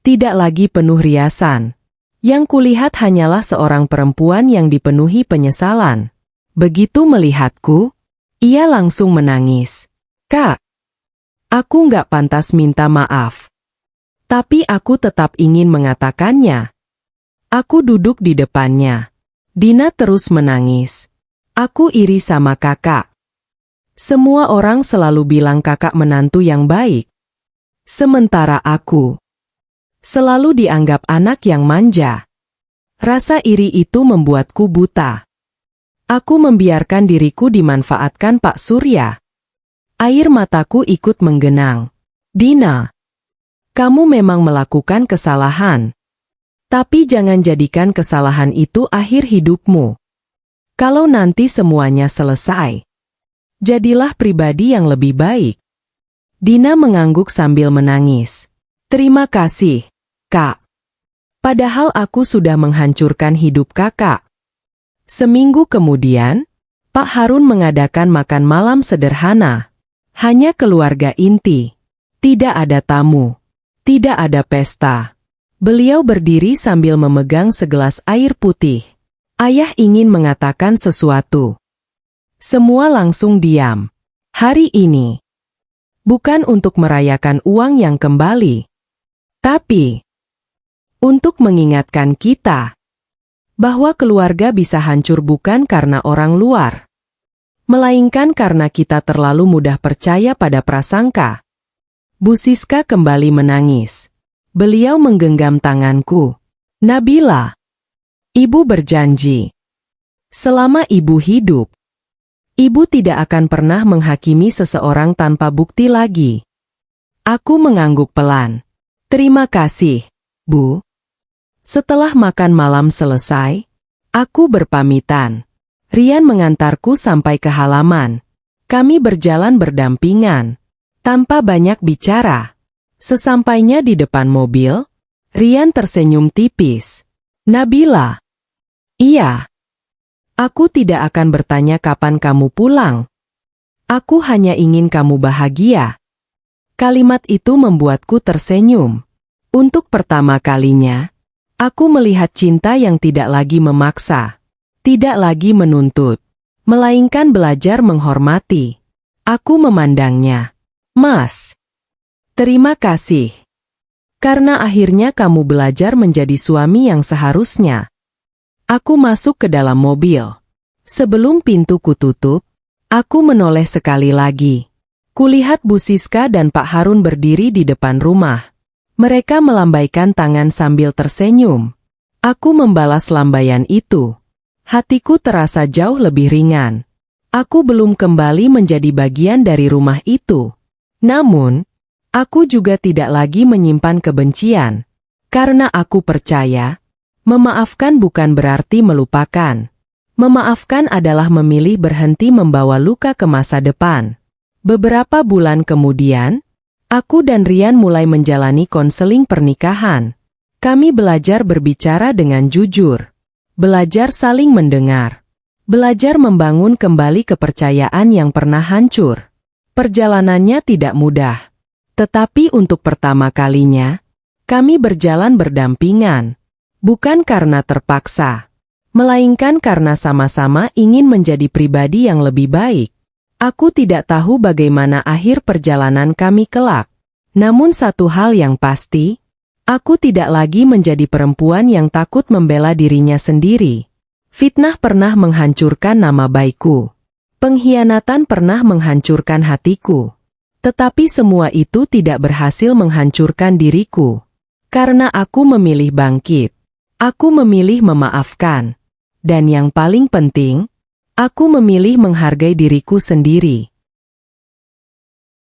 Speaker 1: Tidak lagi penuh riasan. Yang kulihat hanyalah seorang perempuan yang dipenuhi penyesalan. Begitu melihatku, ia langsung menangis. "Kak, aku nggak pantas minta maaf. Tapi aku tetap ingin mengatakannya." Aku duduk di depannya. Dina terus menangis. "Aku iri sama kakak. Semua orang selalu bilang kakak menantu yang baik. Sementara aku selalu dianggap anak yang manja. Rasa iri itu membuatku buta. Aku membiarkan diriku dimanfaatkan Pak Surya." Air mataku ikut menggenang. "Dina, kamu memang melakukan kesalahan. Tapi jangan jadikan kesalahan itu akhir hidupmu. Kalau nanti semuanya selesai, jadilah pribadi yang lebih baik." Dina mengangguk sambil menangis. "Terima kasih, Kak. Padahal aku sudah menghancurkan hidup kakak." Seminggu kemudian, Pak Harun mengadakan makan malam sederhana. Hanya keluarga inti. Tidak ada tamu. Tidak ada pesta. Beliau berdiri sambil memegang segelas air putih. Ayah ingin mengatakan sesuatu. Semua langsung diam. Hari ini bukan untuk merayakan uang yang kembali, tapi untuk mengingatkan kita bahwa keluarga bisa hancur bukan karena orang luar, melainkan karena kita terlalu mudah percaya pada prasangka. Bu Siska kembali menangis. Beliau menggenggam tanganku. "Nabila, Ibu berjanji, selama Ibu hidup, Ibu tidak akan pernah menghakimi seseorang tanpa bukti lagi." Aku mengangguk pelan. "Terima kasih, Bu." Setelah makan malam selesai, aku berpamitan. Rian mengantarku sampai ke halaman. Kami berjalan berdampingan, tanpa banyak bicara. Sesampainya di depan mobil, Rian tersenyum tipis. "Nabila." "Iya. Aku tidak akan bertanya kapan kamu pulang. Aku hanya ingin kamu bahagia." Kalimat itu membuatku tersenyum. Untuk pertama kalinya, aku melihat cinta yang tidak lagi memaksa, tidak lagi menuntut, melainkan belajar menghormati. Aku memandangnya. "Mas, terima kasih. Karena akhirnya kamu belajar menjadi suami yang seharusnya." Aku masuk ke dalam mobil. Sebelum pintu kututup, aku menoleh sekali lagi. Kulihat Bu Siska dan Pak Harun berdiri di depan rumah. Mereka melambaikan tangan sambil tersenyum. Aku membalas lambaian itu. Hatiku terasa jauh lebih ringan. Aku belum kembali menjadi bagian dari rumah itu. Namun, aku juga tidak lagi menyimpan kebencian. Karena aku percaya, memaafkan bukan berarti melupakan. Memaafkan adalah memilih berhenti membawa luka ke masa depan. Beberapa bulan kemudian, aku dan Rian mulai menjalani konseling pernikahan. Kami belajar berbicara dengan jujur. Belajar saling mendengar. Belajar membangun kembali kepercayaan yang pernah hancur. Perjalanannya tidak mudah. Tetapi untuk pertama kalinya, kami berjalan berdampingan. Bukan karena terpaksa, melainkan karena sama-sama ingin menjadi pribadi yang lebih baik. Aku tidak tahu bagaimana akhir perjalanan kami kelak. Namun satu hal yang pasti, Aku tidak lagi menjadi perempuan yang takut membela dirinya sendiri. Fitnah pernah menghancurkan nama baikku. Pengkhianatan pernah menghancurkan hatiku. Tetapi semua itu tidak berhasil menghancurkan diriku. Karena aku memilih bangkit. Aku memilih memaafkan. Dan yang paling penting, aku memilih menghargai diriku sendiri.